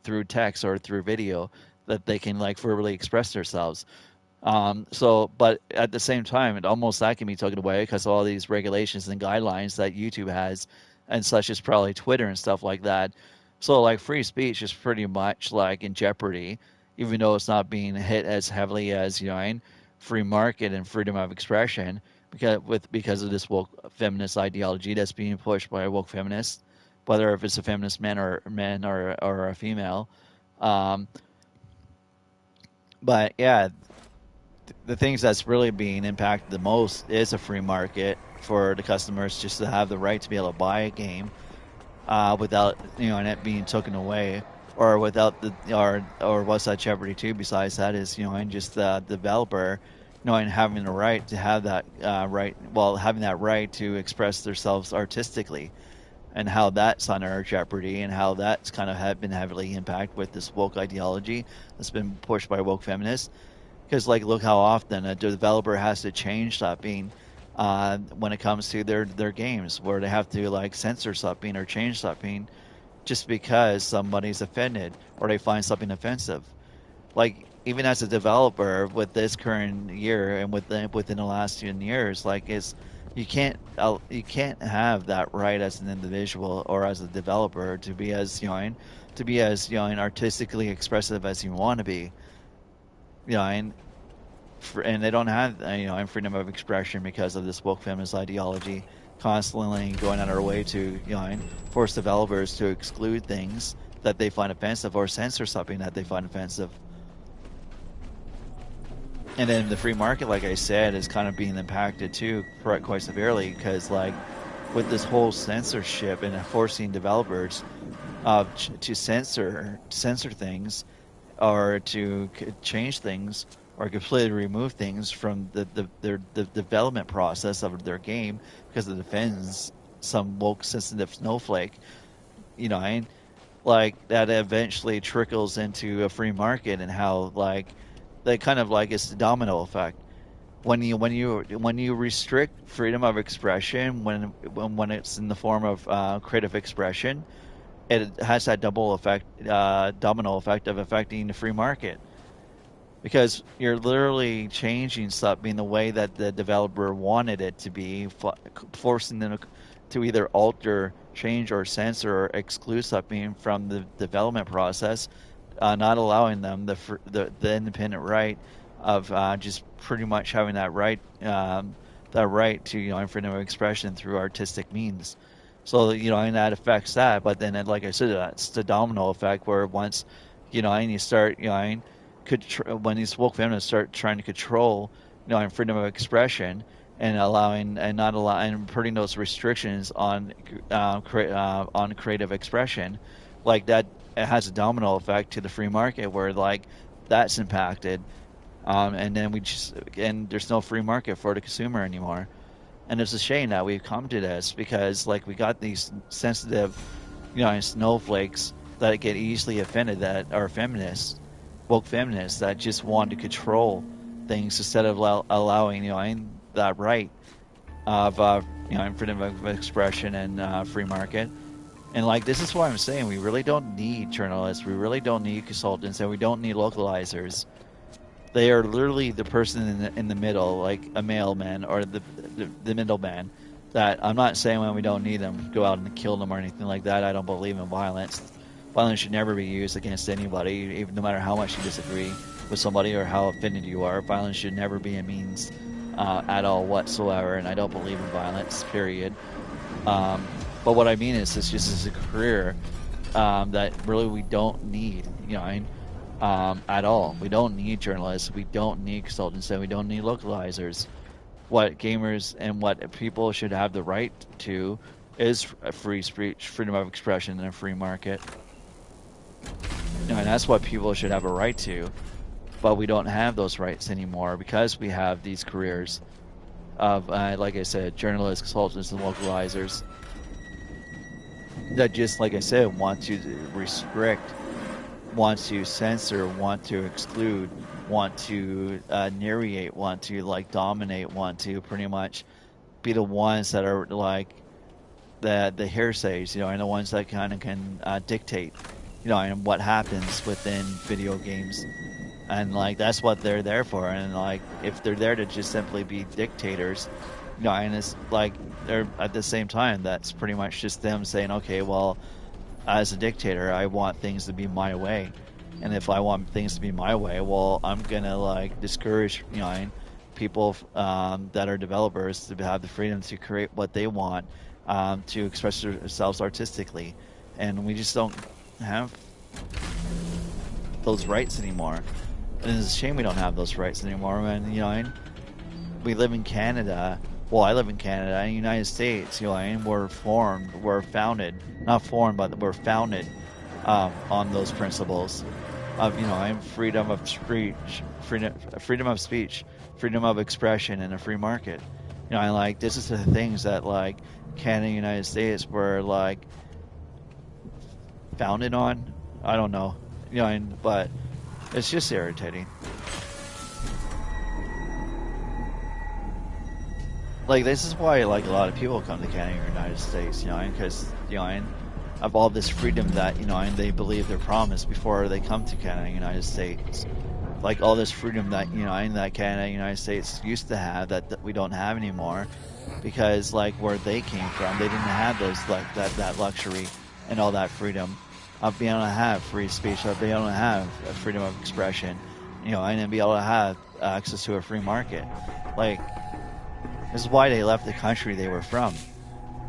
through text or through video, that they can verbally express themselves. But at the same time, that can be taken away because of all these regulations and guidelines that YouTube has, and such as probably Twitter and stuff like that. So free speech is pretty much in jeopardy, even though it's not being hit as heavily as free market and freedom of expression, because of this woke feminist ideology that's being pushed by woke feminists, whether if it's a feminist man or a female. But yeah, the things that's really being impacted the most is a free market for the customers just to have the right to be able to buy a game without it being taken away, or without or what's that jeopardy too besides that is just the developer having the right to have that having that right to express themselves artistically, and how that's under jeopardy, and how that's kind of been heavily impacted with this woke ideology that's been pushed by woke feminists. Because look how often a developer has to change something when it comes to their games, where they have to censor something or change something just because somebody's offended or they find something offensive. Even as a developer with this current year and within the last 10 years, you can't have that right as an individual or as a developer to be as artistically expressive as you want to be. And they don't have freedom of expression because of this woke feminist ideology constantly going out of our way to force developers to exclude things that they find offensive or censor something that they find offensive. And then the free market, like I said, is kind of being impacted too quite severely, because with this whole censorship and forcing developers to censor things, or to change things, or completely remove things from the development process of their game because it offends some woke sensitive snowflake, like that eventually trickles into a free market, and how like that kind of like it's the domino effect. When you restrict freedom of expression, when it's in the form of creative expression, it has that domino effect of affecting the free market, because you're literally changing something the way that the developer wanted it to be, forcing them to either alter, change, or censor or exclude something from the development process, not allowing them the independent right of just pretty much having that right to freedom of expression through artistic means. So and that affects that. But then, like I said, it's the domino effect where once and you start when these woke feminists start trying to control freedom of expression, and putting those restrictions on creative expression, like that, it has a domino effect to the free market where like that's impacted, and then there's no free market for the consumer anymore. And it's a shame that we've come to this, because like we got these sensitive snowflakes that get easily offended, that are feminists, woke feminists, that just want to control things instead of allowing that right of freedom of expression and free market. And like this is why I'm saying we really don't need journalists, we really don't need consultants, and we don't need localizers. They are literally the person in the middle, like a mailman or the middleman. That I'm not saying when we don't need them, go out and kill them or anything like that. I don't believe in violence. Violence should never be used against anybody, even no matter how much you disagree with somebody or how offended you are. Violence should never be a means at all whatsoever, and I don't believe in violence, period. But what I mean is, it's just as a career that really we don't need, at all. We don't need journalists, we don't need consultants, and we don't need localizers. What gamers and what people should have the right to is a free speech, freedom of expression, and a free market. And that's what people should have a right to. But we don't have those rights anymore because we have these careers of, like I said, journalists, consultants, and localizers that just, like I said, want to restrict, want to censor, want to exclude, want to narrate, want to like dominate, want to pretty much be the ones that are like the hearsays, and the ones that kind of can dictate, and what happens within video games. And like that's what they're there for. And like if they're there to just simply be dictators, and it's like they're at the same time, that's pretty much just them saying, okay, well, as a dictator, I want things to be my way. And if I want things to be my way, well, I'm gonna like discourage, people that are developers to have the freedom to create what they want, to express themselves artistically, and we just don't have those rights anymore. And it's a shame we don't have those rights anymore. And we live in Canada. Well, I live in Canada. In the United States, we're founded, not formed, but we're founded on those principles of freedom of speech, freedom of expression, and a free market. And like this is the things that like Canada and the United States were like founded on. I don't know, but it's just irritating. Like this is why like a lot of people come to Canada and the United States, because of all this freedom that and they believe they're promised before they come to Canada and the United States. Like all this freedom that that Canada and the United States used to have that we don't have anymore, because like where they came from, they didn't have those like that luxury and all that freedom of being able to have free speech, of being able to have freedom of expression, and then be able to have access to a free market. Like this is why they left the country they were from,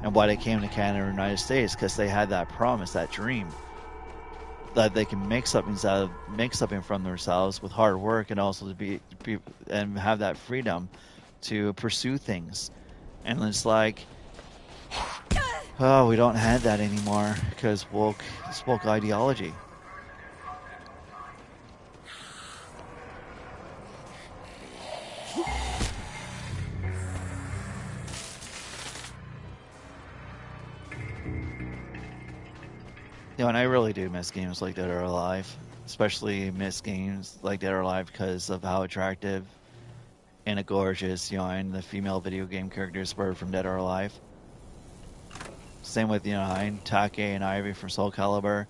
and why they came to Canada and the United States, because they had that promise, that dream, that they can make something from themselves with hard work, and also to be and have that freedom to pursue things. And it's like, oh, we don't have that anymore because it's woke ideology. know, and I really do miss games like Dead or Alive, especially miss games like Dead or Alive because of how attractive and gorgeous, you know, and the female video game characters were from Dead or Alive. Same with, you know, and Take and Ivy from Soul Calibur.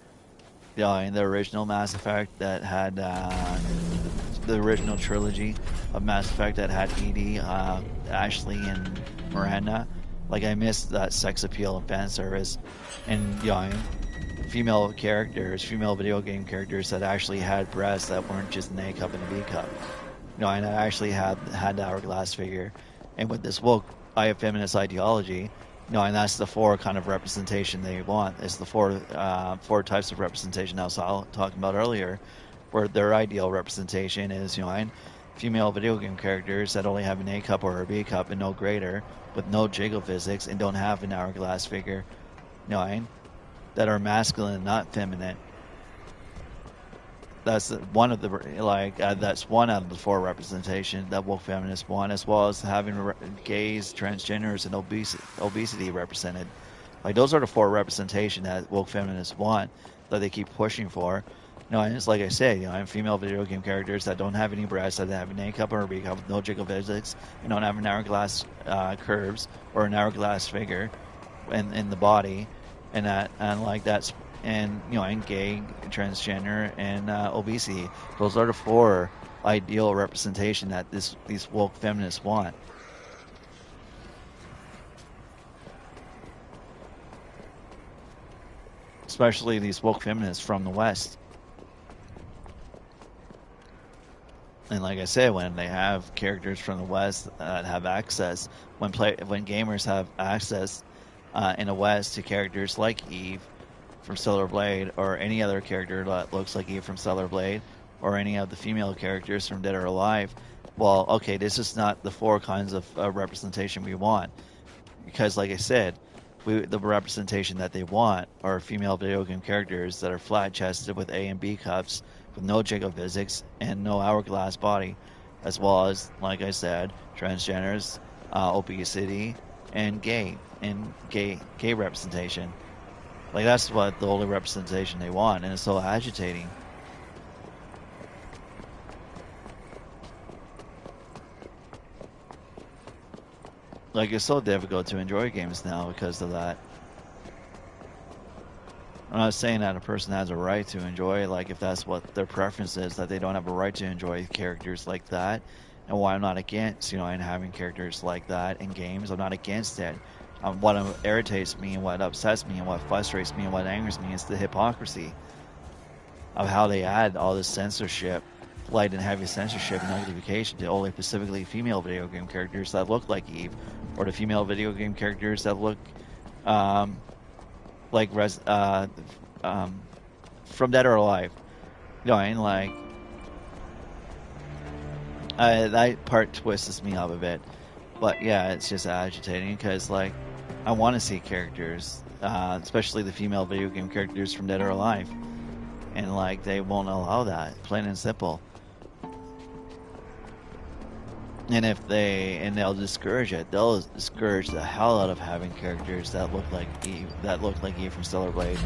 You know, in the original Mass Effect that had the original trilogy of Mass Effect that had EDI, Ashley, and Miranda. Like, I miss that sex appeal and fan service, and you know, female characters, female video game characters that actually had breasts that weren't just an A cup and a B cup. You know, and I actually had the hourglass figure, and with this woke feminist ideology. No, and that's the four kind of representation they want. It's the four types of representation I was talking about earlier, where their ideal representation is, you know, and female video game characters that only have an A cup or a B cup and no greater, with no jiggle physics and don't have an hourglass figure, you know, and that are masculine, not feminine. That's one of the that's one out of the four representation that woke feminists want, as well as having gays, transgenders, and obesity represented. Like, those are the four representation that woke feminists want, that they keep pushing for. You know, and it's like I say, you know, I'm female video game characters that don't have any breasts, that have an A cup or a B cup with no jiggle physics, and don't have an hourglass curves or an hourglass figure in the body, and that's. And, you know, and gay, transgender, and obesity. Those are the four ideal representation that these woke feminists want. Especially these woke feminists from the West. And like I said, when they have characters from the West that have access, when gamers have access in the West to characters like Eve from Stellar Blade, or any other character that looks like Eve from Stellar Blade, or any of the female characters from Dead or Alive, well, okay, this is not the four kinds of representation we want. Because, like I said, the representation that they want are female video game characters that are flat-chested with A and B cups, with no jiggle physics, and no hourglass body, as well as, like I said, transgenders, obesity, and gay representation. Like, that's what the only representation they want, and it's so agitating. Like, it's so difficult to enjoy games now because of that. I'm not saying that a person has a right to enjoy, like, if that's what their preference is, that they don't have a right to enjoy characters like that. And why I'm not against, you know, and having characters like that in games, I'm not against it. What irritates me and what upsets me and what frustrates me and what angers me is the hypocrisy of how they add all this censorship, light and heavy censorship and nullification to only specifically female video game characters that look like Eve, or the female video game characters that look like from Dead or Alive. You know, and like that part twists me up a bit. But yeah, it's just agitating because, like, I want to see characters, especially the female video game characters from Dead or Alive, and like they won't allow that, plain and simple. And they'll discourage it. They'll discourage the hell out of having characters that look like Eve from Stellar Blade,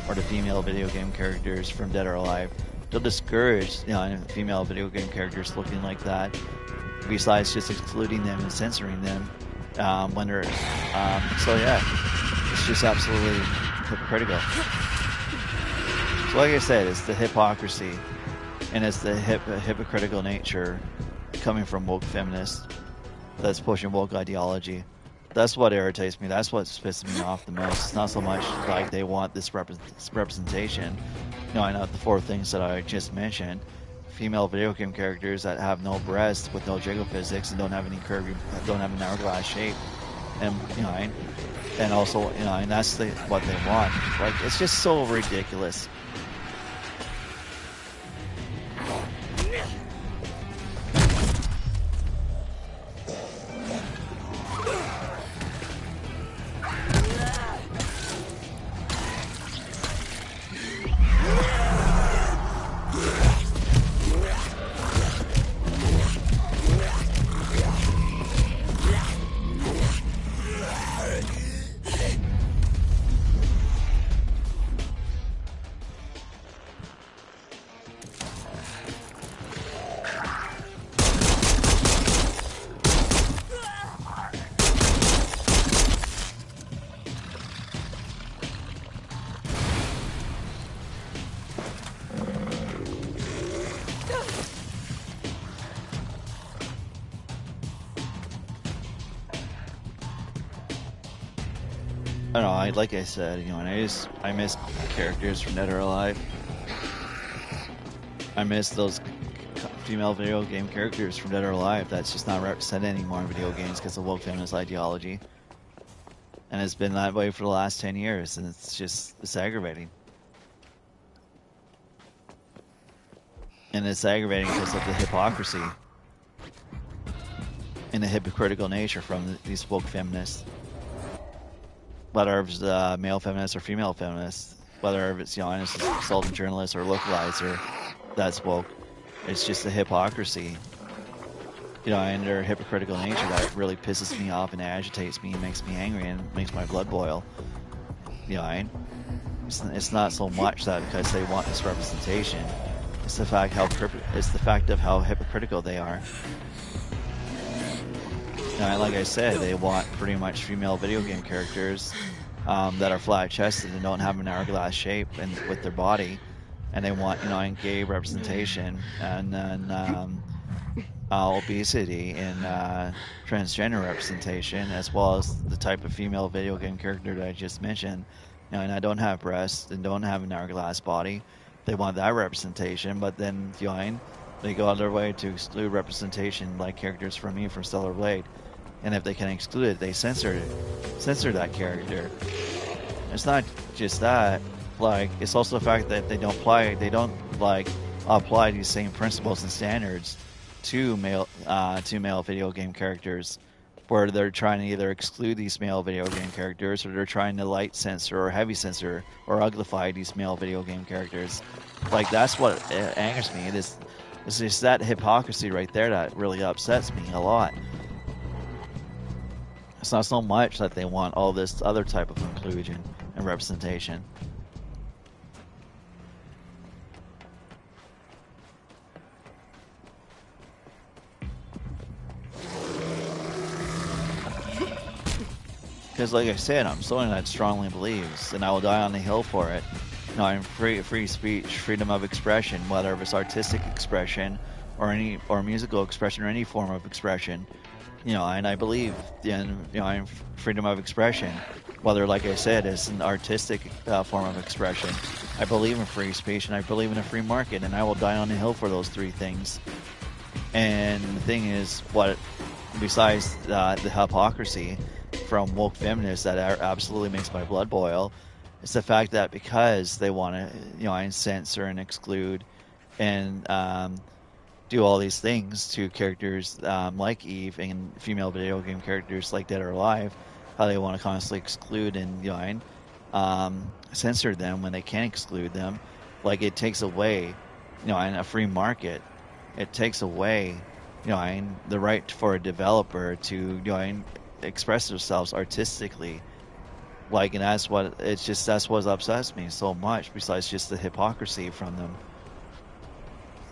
or the female video game characters from Dead or Alive. They'll discourage, you know, female video game characters looking like that. Besides just excluding them and censoring them when they're so yeah, it's just absolutely hypocritical. So like I said, it's the hypocrisy and it's the hypocritical nature coming from woke feminists that's pushing woke ideology. That's what irritates me. That's what pisses me off the most. It's not so much like they want this representation. No, I know the four things that I just mentioned. Female video game characters that have no breasts, with no jiggle physics, and don't have any curvy, don't have an hourglass shape, and you know, and also, you know, and that's what they want. Like, it's just so ridiculous. I don't know, like I said, you know, and I miss characters from Dead or Alive. I miss those female video game characters from Dead or Alive that's just not represented anymore in video games because of woke feminist ideology. And it's been that way for the last 10 years, and it's aggravating. And it's aggravating because of the hypocrisy and the hypocritical nature from these woke feminists. Whether it's male feminists or female feminists, whether it's, you know, it's a consultant journalist or localizer that's woke, it's just the hypocrisy, you know, and their hypocritical nature that really pisses me off and agitates me and makes me angry and makes my blood boil. You know, it's not so much that because they want this representation, it's the fact of how hypocritical they are. And like I said, they want pretty much female video game characters that are flat-chested and don't have an hourglass shape and with their body, and they want, you know, gay representation and then obesity and transgender representation, as well as the type of female video game character that I just mentioned. You know, and I don't have breasts and don't have an hourglass body. They want that representation, but then, you know, they go out of their way to exclude representation like characters from me from Stellar Blade. And if they can exclude it, they censor that character. It's not just that, like, it's also the fact that they don't apply these same principles and standards to male video game characters, where they're trying to either exclude these male video game characters, or they're trying to light censor or heavy censor or uglify these male video game characters. Like, that's what angers me. It's just that hypocrisy right there that really upsets me a lot. It's not so much that they want all this other type of inclusion and representation. Because, like I said, I'm someone that strongly believes, and I will die on the hill for it. You know, I'm free speech, freedom of expression, whether it's artistic expression or musical expression or any form of expression. You know, and I believe in, you know, freedom of expression, whether, like I said, it's an artistic form of expression. I believe in free speech, and I believe in a free market, and I will die on the hill for those three things. And the thing is, besides the hypocrisy from woke feminists that absolutely makes my blood boil, it's the fact that because they want to, you know, censor and exclude and do all these things to characters like Eve and female video game characters like Dead or Alive, how they want to constantly exclude and, you know, censor them when they can't exclude them. Like, it takes away, you know, in a free market, it takes away, you know, the right for a developer to, you know, express themselves artistically. Like, and that's what upsets me so much, besides just the hypocrisy from them,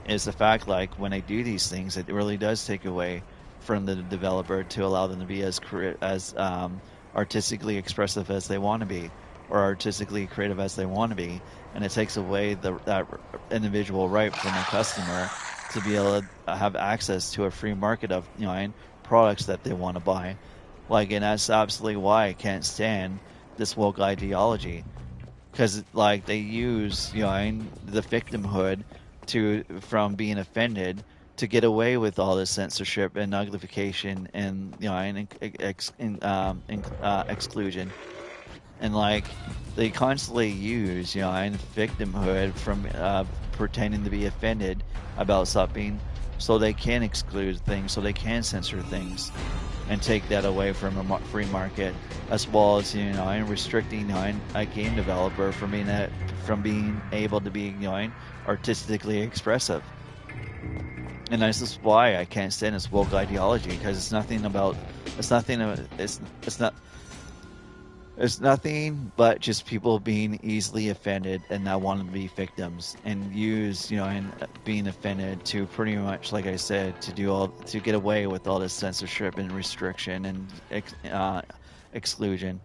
is the fact, like, when they do these things, it really does take away from the developer to allow them to be as artistically expressive as they want to be, or artistically creative as they want to be, and it takes away that individual right from the customer to be able to have access to a free market of, you know, products that they want to buy. Like, and that's absolutely why I can't stand this woke ideology, because, like, they use, you know, the victimhood from being offended to get away with all this censorship and uglification and, you know, and exclusion. And, like, they constantly use, you know, victimhood from pretending to be offended about something, so they can exclude things, so they can censor things and take that away from a free market, as well as, you know, and restricting, you know, a game developer from being able to be, you know, artistically expressive. And this is why I can't stand this woke ideology, because it's nothing but just people being easily offended and not wanting to be victims, and use, you know, and being offended to pretty much, like I said, to get away with all this censorship and restriction and exclusion.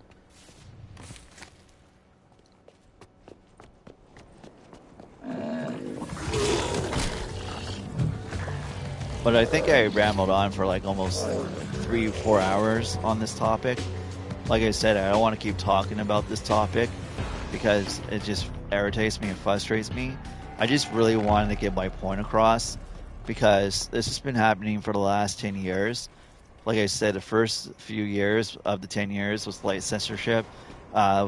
But I think I rambled on for like almost 3-4 hours on this topic, like I said, I don't want to keep talking about this topic because it just irritates me and frustrates me. I just really wanted to get my point across because this has been happening for the last 10 years. Like I said, the first few years of the 10 years was light censorship,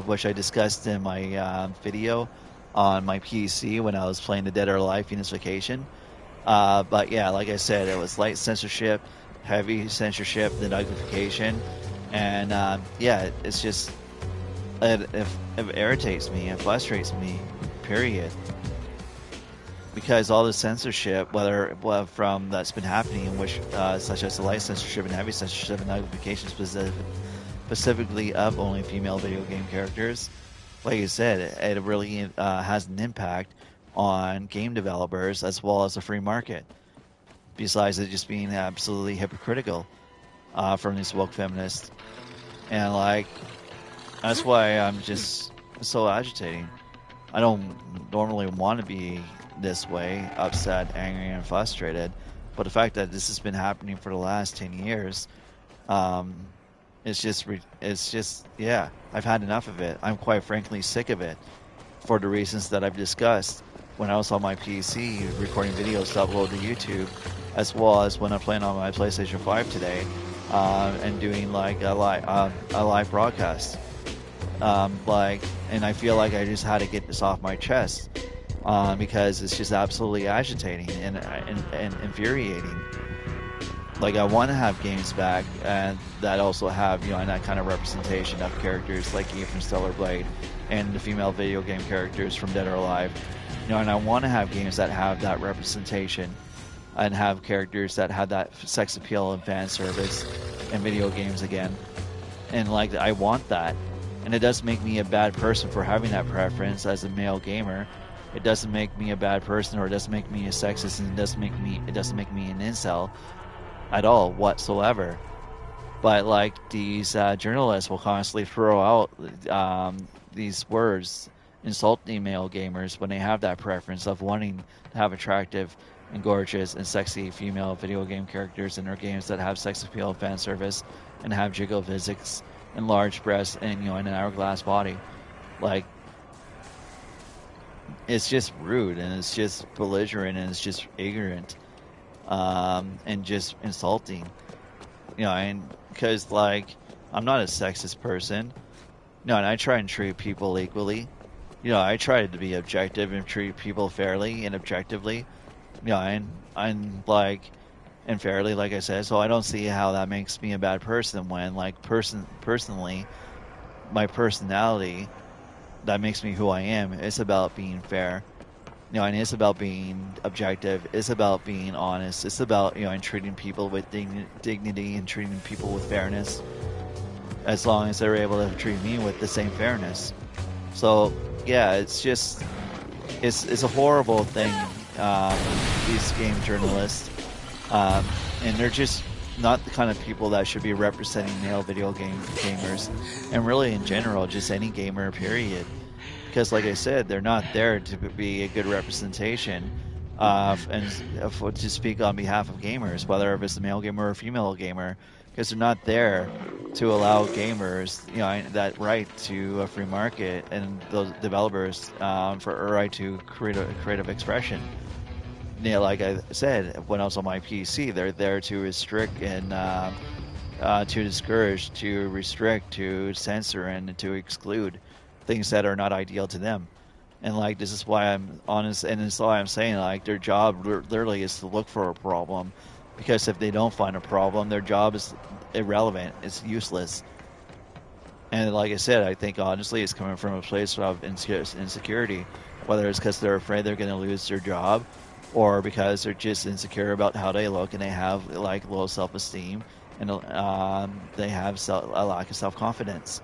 which I discussed in my video on my PC when I was playing the Dead or Alive Phoenix Vacation. But yeah, like I said, it was light censorship, heavy censorship, the nuggification, and yeah, it's just it irritates me, it frustrates me, period. Because all the censorship, whether from that's been happening, which such as the light censorship and heavy censorship and nuggification specifically of only female video game characters, like you said, it really has an impact on game developers as well as the free market. Besides it just being absolutely hypocritical from these woke feminists, and like that's why I'm just so agitating. I don't normally want to be this way, upset, angry, and frustrated, but the fact that this has been happening for the last 10 years, it's just yeah, I've had enough of it. I'm quite frankly sick of it for the reasons that I've discussed when I was on my PC recording videos to upload to YouTube, as well as when I'm playing on my PlayStation 5 today and doing like a live broadcast. And I feel like I just had to get this off my chest because it's just absolutely agitating and infuriating. Like, I want to have games back and that also have, you know, that kind of representation of characters like Eve from Stellar Blade and the female video game characters from Dead or Alive. You know, and I want to have games that have that representation and have characters that have that sex appeal and fan service in video games again. And like, I want that. And it does make me a bad person for having that preference as a male gamer. It doesn't make me a bad person, or it doesn't make me a sexist, and it doesn't make me an incel at all whatsoever. But like, these journalists will constantly throw out these words insulting male gamers when they have that preference of wanting to have attractive and gorgeous and sexy female video game characters in their games that have sex appeal, fan service, and have jiggle physics and large breasts and, you know, and an hourglass body. Like, it's just rude, and it's just belligerent, and it's just ignorant, and just insulting. You know, and because, like, I'm not a sexist person. No, and I try and treat people equally. You know, I try to be objective and treat people fairly and objectively. You know, and I'm like, and fairly, like I said. So I don't see how that makes me a bad person when, like, personally, my personality that makes me who I am is about being fair. You know, and it's about being objective. It's about being honest. It's about, you know, and treating people with dignity and treating people with fairness, as long as they're able to treat me with the same fairness. So yeah, it's just, it's a horrible thing. These game journalists, and they're just not the kind of people that should be representing male video gamers, and really in general, just any gamer, period. Because like I said, they're not there to be a good representation and to speak on behalf of gamers, whether it's a male gamer or a female gamer, because they're not there to allow gamers, you know, that right to a free market and those developers for a right to creative expression. You know, like I said, when I was on my PC, they're there to restrict and to discourage, to restrict, to censor, and to exclude things that are not ideal to them. And like, this is why I'm honest, and it's why I'm saying, like, their job literally is to look for a problem, because if they don't find a problem, their job is irrelevant, it's useless. And like I said, I think honestly it's coming from a place of insecurity, whether it's because they're afraid they're going to lose their job, or because they're just insecure about how they look and they have like low self-esteem, and they have a lack of self-confidence.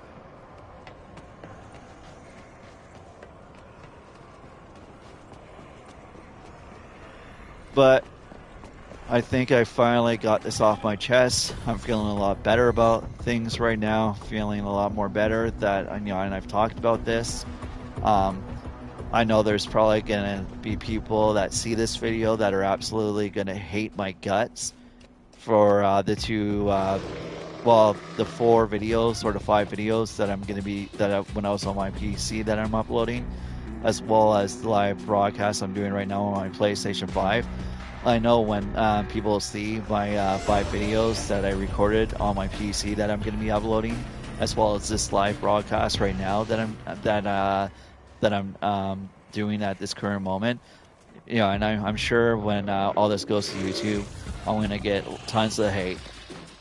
But I think I finally got this off my chest. I'm feeling a lot better about things right now. Feeling a lot more better that, you know, and I've talked about this. I know there's probably going to be people that see this video that are absolutely going to hate my guts for the two well, the 4 videos or the 5 videos that I'm gonna be when I was on my PC that I'm uploading, as well as the live broadcast I'm doing right now on my PlayStation 5. I know when people see my 5 videos that I recorded on my PC that I'm going to be uploading, as well as this live broadcast right now that I'm doing at this current moment. You know, and I'm sure when all this goes to YouTube, I'm going to get tons of hate.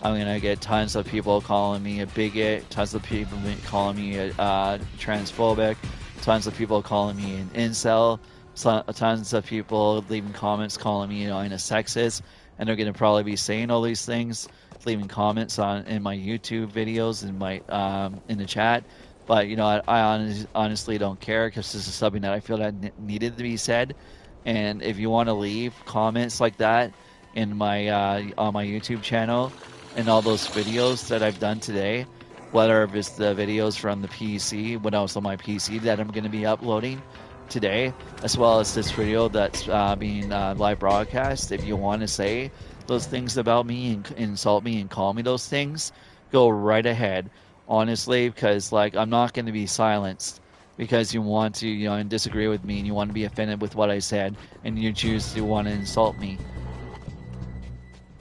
I'm going to get tons of people calling me a bigot, tons of people calling me transphobic, tons of people calling me an incel, tons of people leaving comments calling me, I'm a sexist, and they're going to probably be saying all these things, leaving comments in my YouTube videos, in the chat. But I honestly don't care, because this is something that I feel that needed to be said. And if you want to leave comments like that in my on my YouTube channel and all those videos that I've done today, whether it's the videos from the PC when I was on my PC that I'm going to be uploading today, as well as this video that's being live broadcast, if you want to say those things about me and insult me and call me those things, go right ahead, honestly, because I'm not going to be silenced because you want to and disagree with me and you want to be offended with what I said and you choose to want to insult me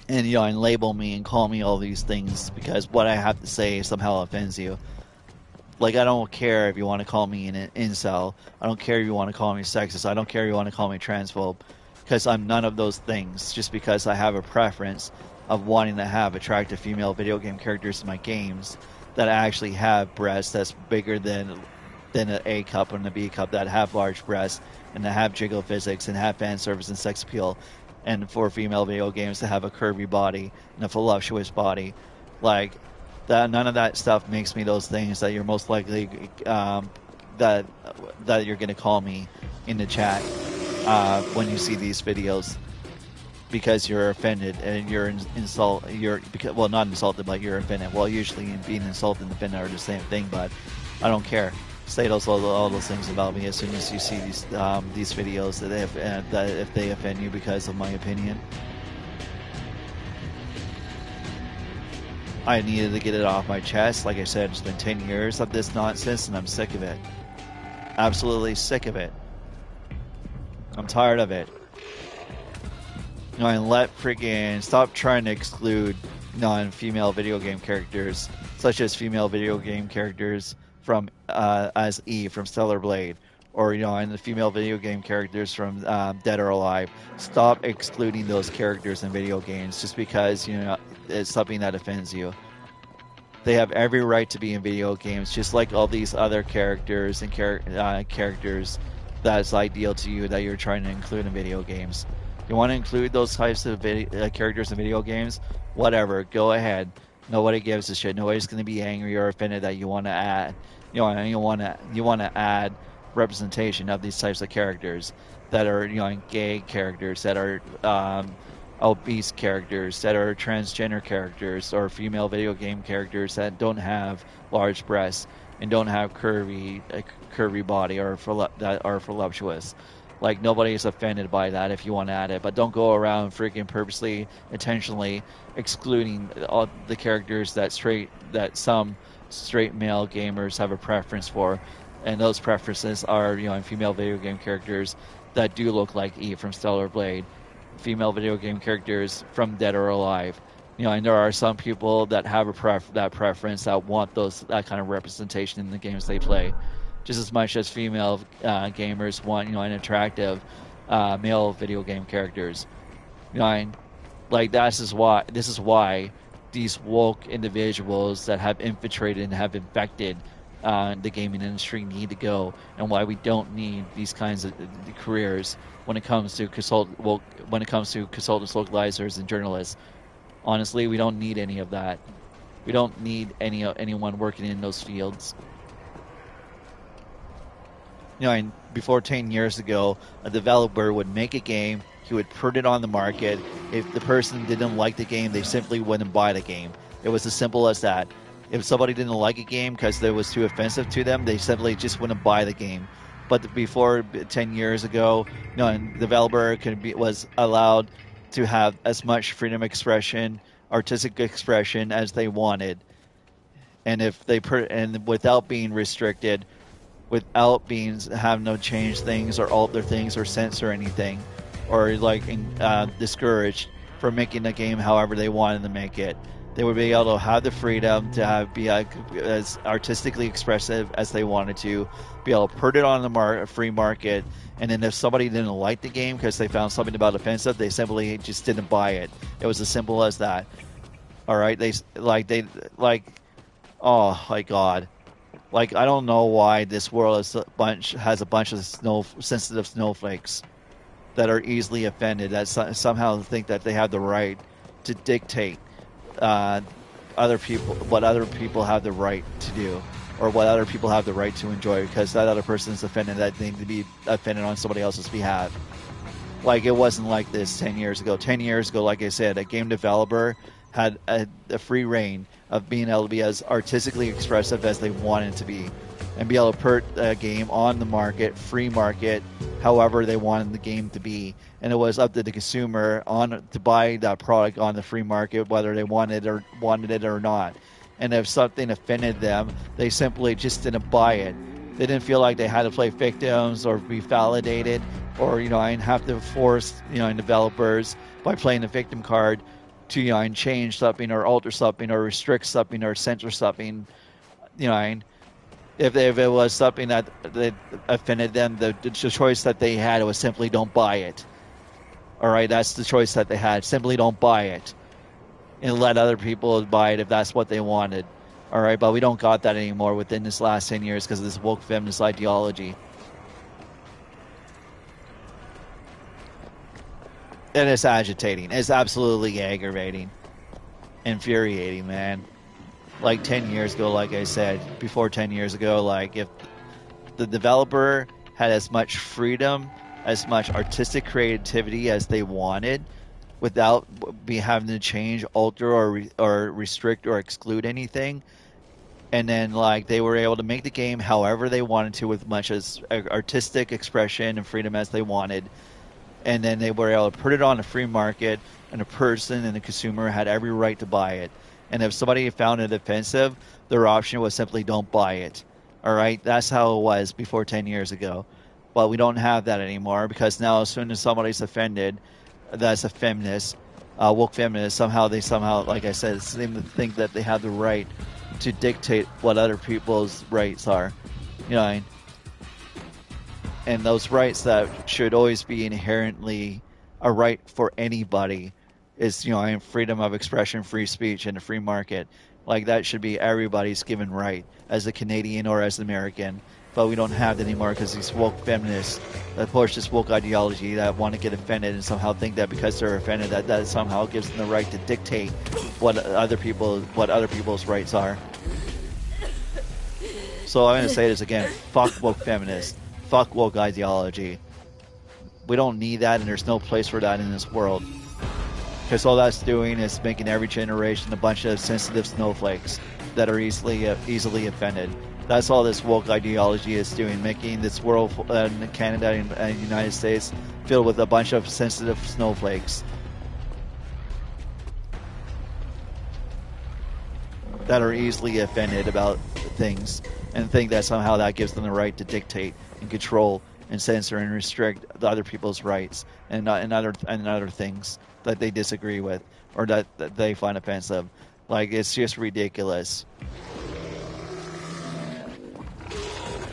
and and label me and call me all these things because what I have to say somehow offends you. I don't care if you want to call me an incel. I don't care if you want to call me sexist. I don't care if you want to call me transphobe, because I'm none of those things. Just because I have a preference of wanting to have attractive female video game characters in my games that actually have breasts that's bigger than an A cup and a B cup, that have large breasts and that have jiggle physics and have fan service and sex appeal, and for female video games to have a curvy body and a voluptuous body, none of that stuff makes me those things that you're most likely that you're going to call me in the chat when you see these videos, because you're offended and you're not insulted, but you're offended. Well, usually being insulted and offended are the same thing, but I don't care. Say all those things about me as soon as you see these videos that if they offend you because of my opinion. I needed to get it off my chest. Like I said, it's been 10 years of this nonsense and I'm sick of it. Absolutely sick of it. I'm tired of it. And stop trying to exclude non-female video game characters, such as female video game characters from as E from Stellar Blade, or and the female video game characters from Dead or Alive. Stop excluding those characters in video games just because it's something that offends you. They have every right to be in video games, just like all these other characters and characters that's ideal to you that you're trying to include in video games. You want to include those types of characters in video games? Whatever, go ahead. Nobody gives a shit. Nobody's going to be angry or offended that you want to add. You want to add representation of these types of characters that are gay characters, that are obese characters, that are transgender characters, or female video game characters that don't have large breasts and don't have curvy body or that are voluptuous. Nobody is offended by that if you want to add it, but don't go around freaking purposely, intentionally excluding all the characters that some straight male gamers have a preference for, and those preferences are female video game characters that do look like E from Stellar Blade, female video game characters from Dead or Alive, and there are some people that have that preference that want that kind of representation in the games they play, just as much as female gamers want an attractive male video game characters. This is why these woke individuals that have infiltrated and have infected the gaming industry need to go, and why we don't need these kinds of careers when it comes to consultants, localizers, and journalists. Honestly, we don't need any of that. We don't need anyone working in those fields. Before 10 years ago, a developer would make a game, he would put it on the market. If the person didn't like the game, they simply wouldn't buy the game. It was as simple as that. If somebody didn't like a game because it was too offensive to them, they simply just wouldn't buy the game. But before 10 years ago, a developer was allowed to have as much freedom of expression artistic expression as they wanted, and if they and without being restricted, without being have no change things or alter things or censor anything, or like discouraged from making the game however they wanted to make it. They would be able to have the freedom to be as artistically expressive as they wanted to, be able to put it on the free market, and then if somebody didn't like the game because they found something about offensive, they simply just didn't buy it. It was as simple as that. All right, oh my God, like I don't know why this world has a bunch of sensitive snowflakes that are easily offended, that somehow think that they have the right to dictate what other people have the right to do, or what other people have the right to enjoy, because that other person is offended that they need to be offended on somebody else's behalf. Like, it wasn't like this 10 years ago. 10 years ago, like I said, a game developer had a free reign of being able to be as artistically expressive as they wanted to be, and be able to put a game on the market, free market, however they wanted the game to be. And it was up to the consumer to buy that product on the free market, whether they wanted it or not. And if something offended them, they simply just didn't buy it. They didn't feel like they had to play victims or be validated, or and have to force developers by playing the victim card to change something or alter something or restrict something or censor something. If it was something that offended them, the choice that they had was simply don't buy it. All right, that's the choice that they had. Simply don't buy it, and let other people buy it if that's what they wanted. All right, but we don't got that anymore within this last 10 years because of this woke feminist ideology. And it's agitating. It's absolutely aggravating. Infuriating, man. Like 10 years ago, like I said, before 10 years ago, like if the developer had as much freedom, as much artistic creativity as they wanted, without having to change, alter, or restrict or exclude anything, and then like they were able to make the game however they wanted to, with much as artistic expression and freedom as they wanted, and then they were able to put it on a free market, and a person and the consumer had every right to buy it. And if somebody found it offensive, their option was simply don't buy it. All right, that's how it was before 10 years ago. But we don't have that anymore, because now as soon as somebody's offended, that's a feminist, woke feminist, somehow, like I said, seem to think that they have the right to dictate what other people's rights are. And those rights that should always be inherently a right for anybody is, freedom of expression, free speech, and a free market. Like, that should be everybody's given right, as a Canadian or as an American. But we don't have that anymore because these woke feminists that push this woke ideology that want to get offended and somehow think that because they're offended that somehow gives them the right to dictate what other people's rights are. So I'm going to say this again. Fuck woke feminists. Fuck woke ideology. We don't need that, and there's no place for that in this world. Because all that's doing is making every generation a bunch of sensitive snowflakes that are easily offended. That's all this woke ideology is doing, making this world, Canada and the United States, filled with a bunch of sensitive snowflakes that are easily offended about things, and think that somehow that gives them the right to dictate and control and censor and restrict the other people's rights and other things that they disagree with or that they find offensive. Like, it's just ridiculous.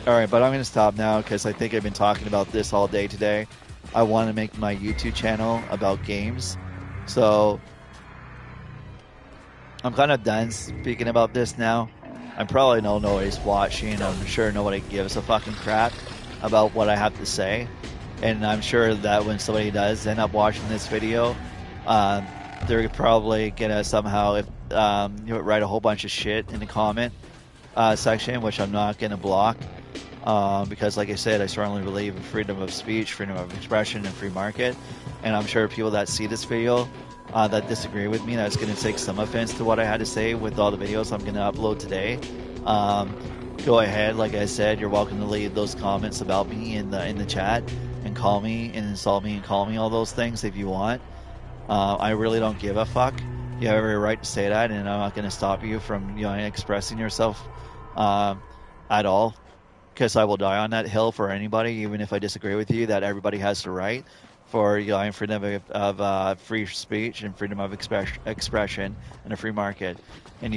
Alright, but I'm going to stop now because I think I've been talking about this all day today. I want to make my YouTube channel about games. So, I'm kind of done speaking about this now. I'm probably nobody's watching. I'm sure nobody gives a fucking crap about what I have to say. And I'm sure that when somebody does end up watching this video, they're probably going to somehow write a whole bunch of shit in the comment section, which I'm not going to block. Because, like I said, I strongly believe in freedom of speech, freedom of expression, and free market. And I'm sure people that see this video that disagree with me, that's going to take some offense to what I had to say with all the videos I'm going to upload today. Go ahead, like I said, you're welcome to leave those comments about me in the chat and call me and insult me and call me all those things if you want. I really don't give a fuck. You have every right to say that, and I'm not going to stop you from expressing yourself at all, because I will die on that hill for anybody, even if I disagree with you. That everybody has the right for freedom of free speech and freedom of expression and a free market. And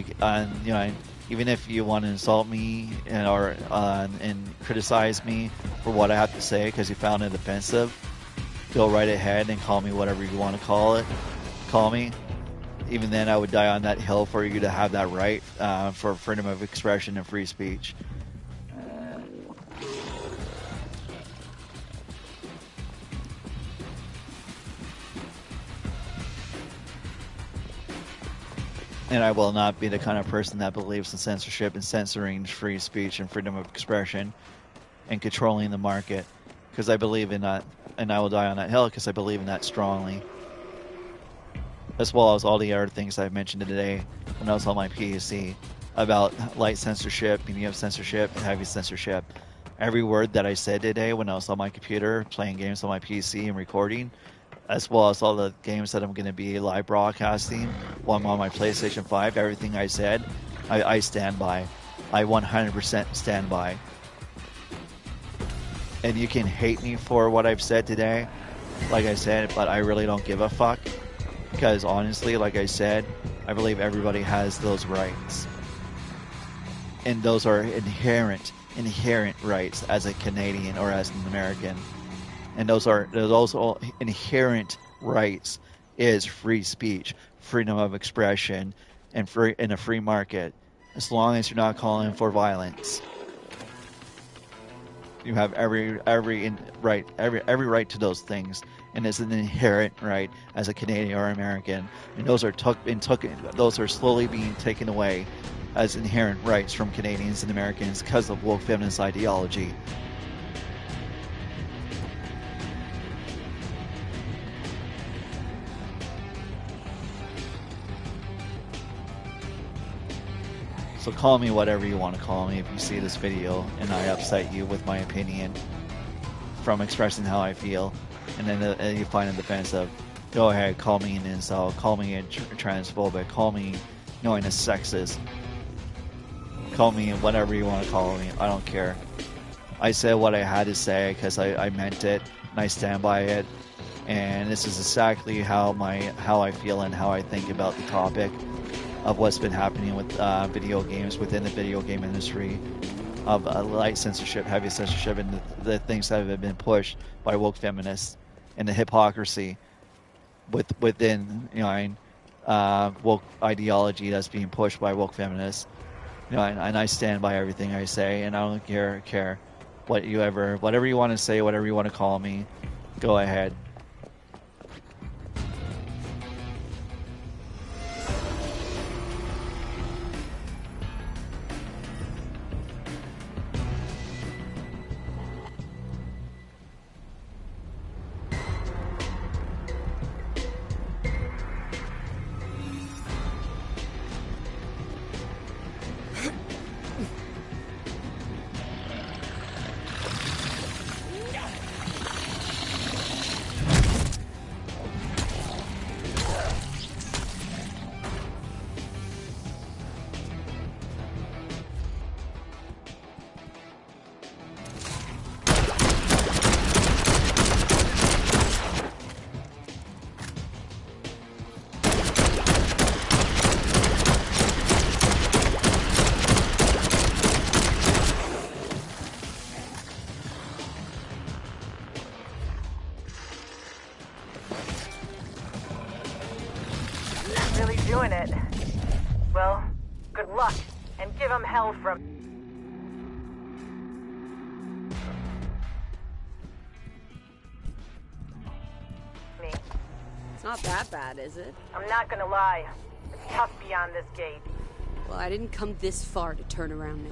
even if you want to insult me and criticize me for what I have to say because you found it offensive, go right ahead and call me whatever you want to call me. Even then, I would die on that hill for you to have that right for freedom of expression and free speech. And I will not be the kind of person that believes in censorship and censoring free speech and freedom of expression and controlling the market, because I believe in that, and I will die on that hill because I believe in that strongly. As well as all the other things I've mentioned today when I was on my PUC about light censorship, medium censorship, and heavy censorship. Every word that I said today when I was on my computer playing games on my PC and recording, as well as all the games that I'm going to be live broadcasting while I'm on my PlayStation 5, everything I said, I stand by. I 100% stand by. And you can hate me for what I've said today, like I said, but I really don't give a fuck. Because honestly, like I said, I believe everybody has those rights. And those are inherent rights as a Canadian or as an American. And those all inherent rights is free speech, freedom of expression, and a free market. As long as you're not calling for violence, you have every right to those things, and it's an inherent right as a Canadian or American. And those are slowly being taken away as inherent rights from Canadians and Americans because of woke feminist ideology. So call me whatever you want to call me if you see this video and I upset you with my opinion from expressing how I feel, and then you find it offensive. Go ahead, call me an incel, call me a transphobic, call me a sexist, call me whatever you want to call me. I don't care. I said what I had to say because I meant it, and I stand by it. And this is exactly how I feel and how I think about the topic of what's been happening with video games within the video game industry, of light censorship, heavy censorship, and the things that have been pushed by woke feminists, and the hypocrisy within woke ideology that's being pushed by woke feminists. And I stand by everything I say, and I don't care whatever you want to say, whatever you want to call me, go ahead. Doing it. Well, good luck, and give him hell from me. It's not that bad, is it? I'm not gonna lie. It's tough beyond this gate. Well, I didn't come this far to turn around now.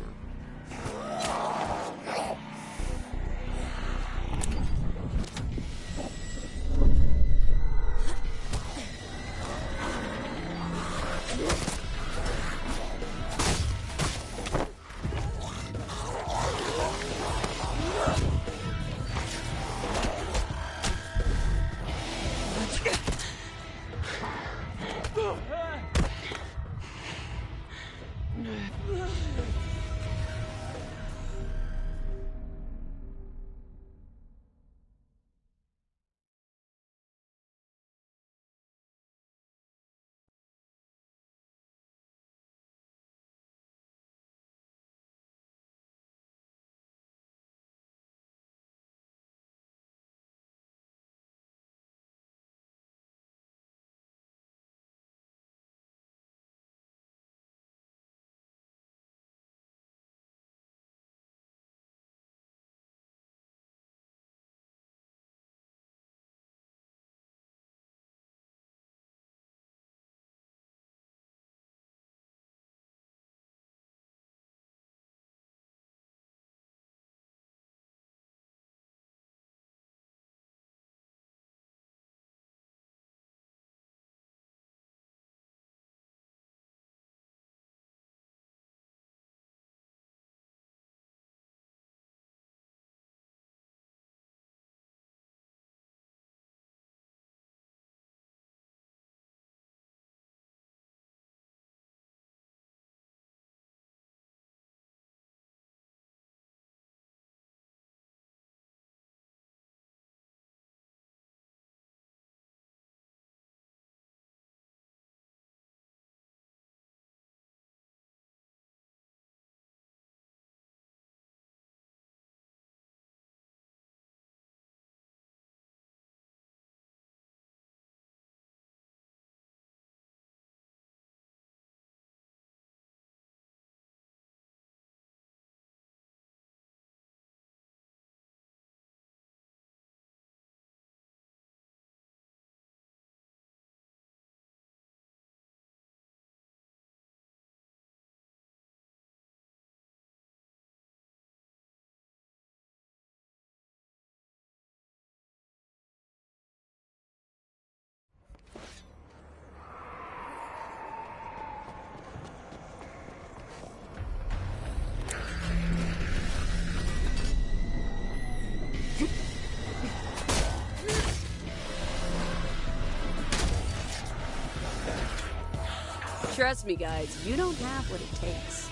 Trust me, guys, you don't have what it takes.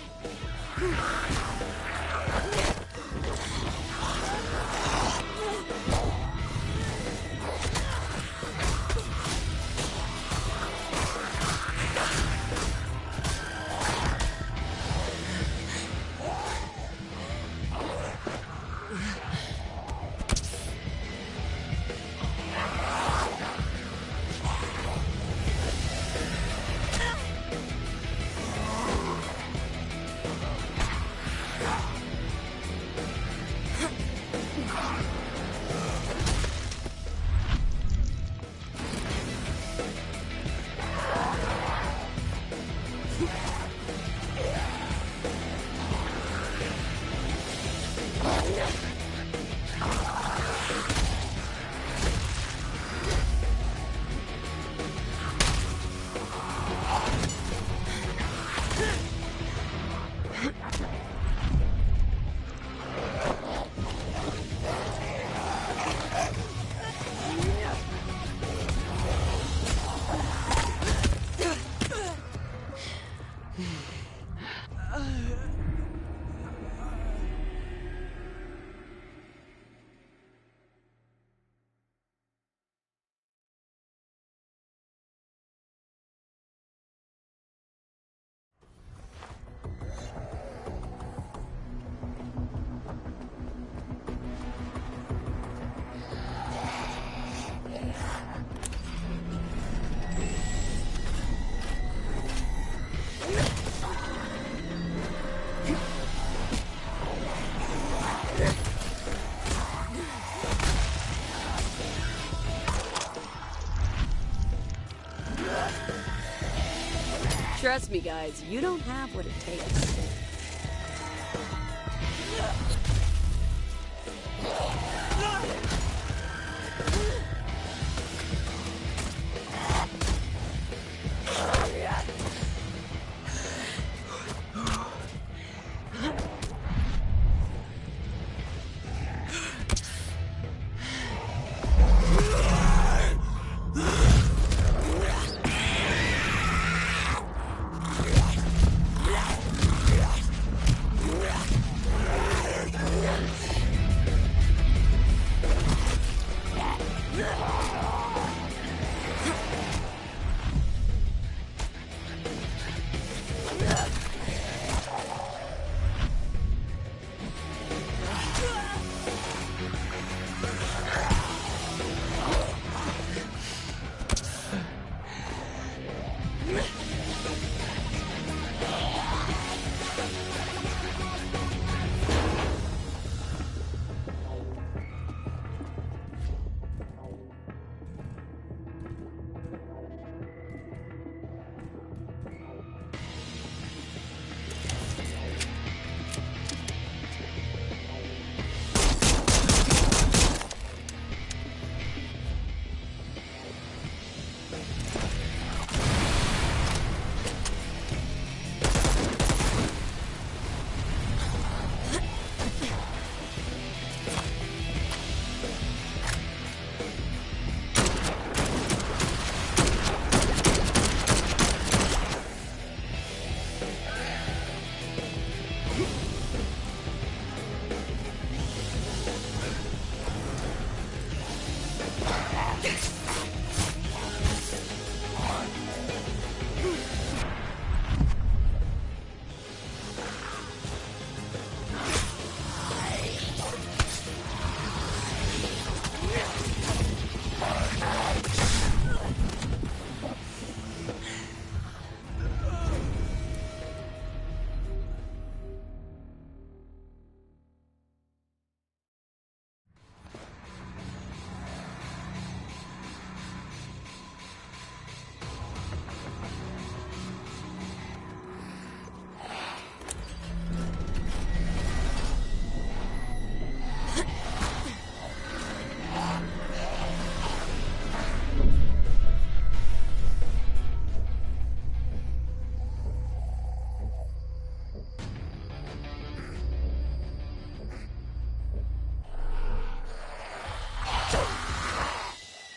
Trust me, guys, you don't have what it takes.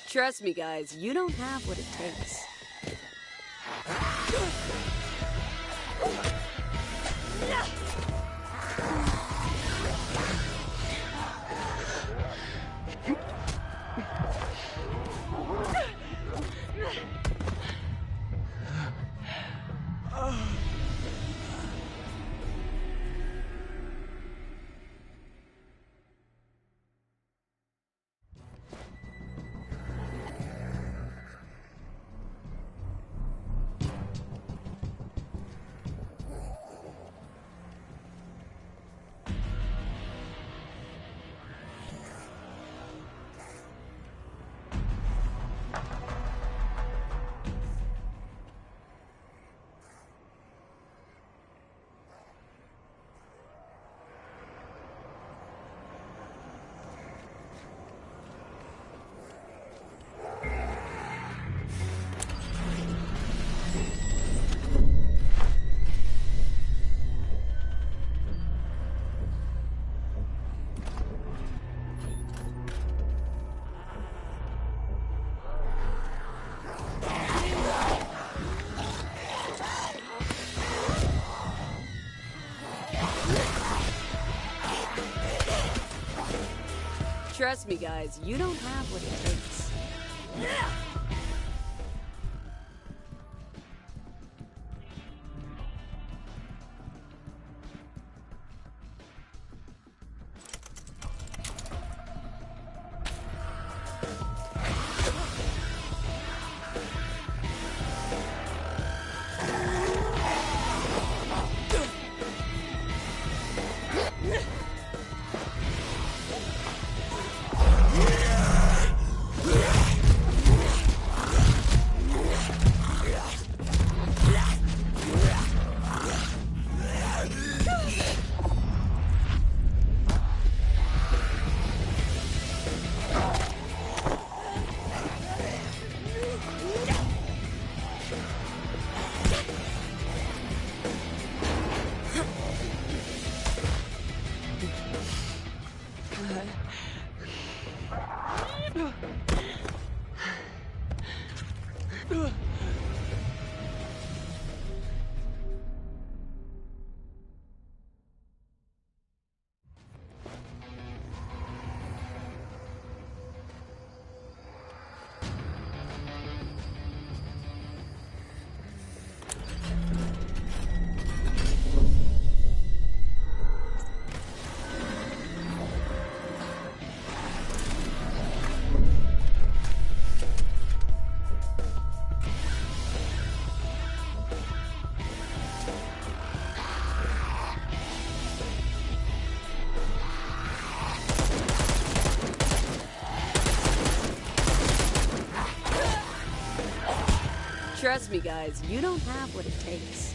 Trust me, guys, you don't have what it takes. Trust me, guys, you don't have what it takes. Trust me, guys, you don't have what it takes.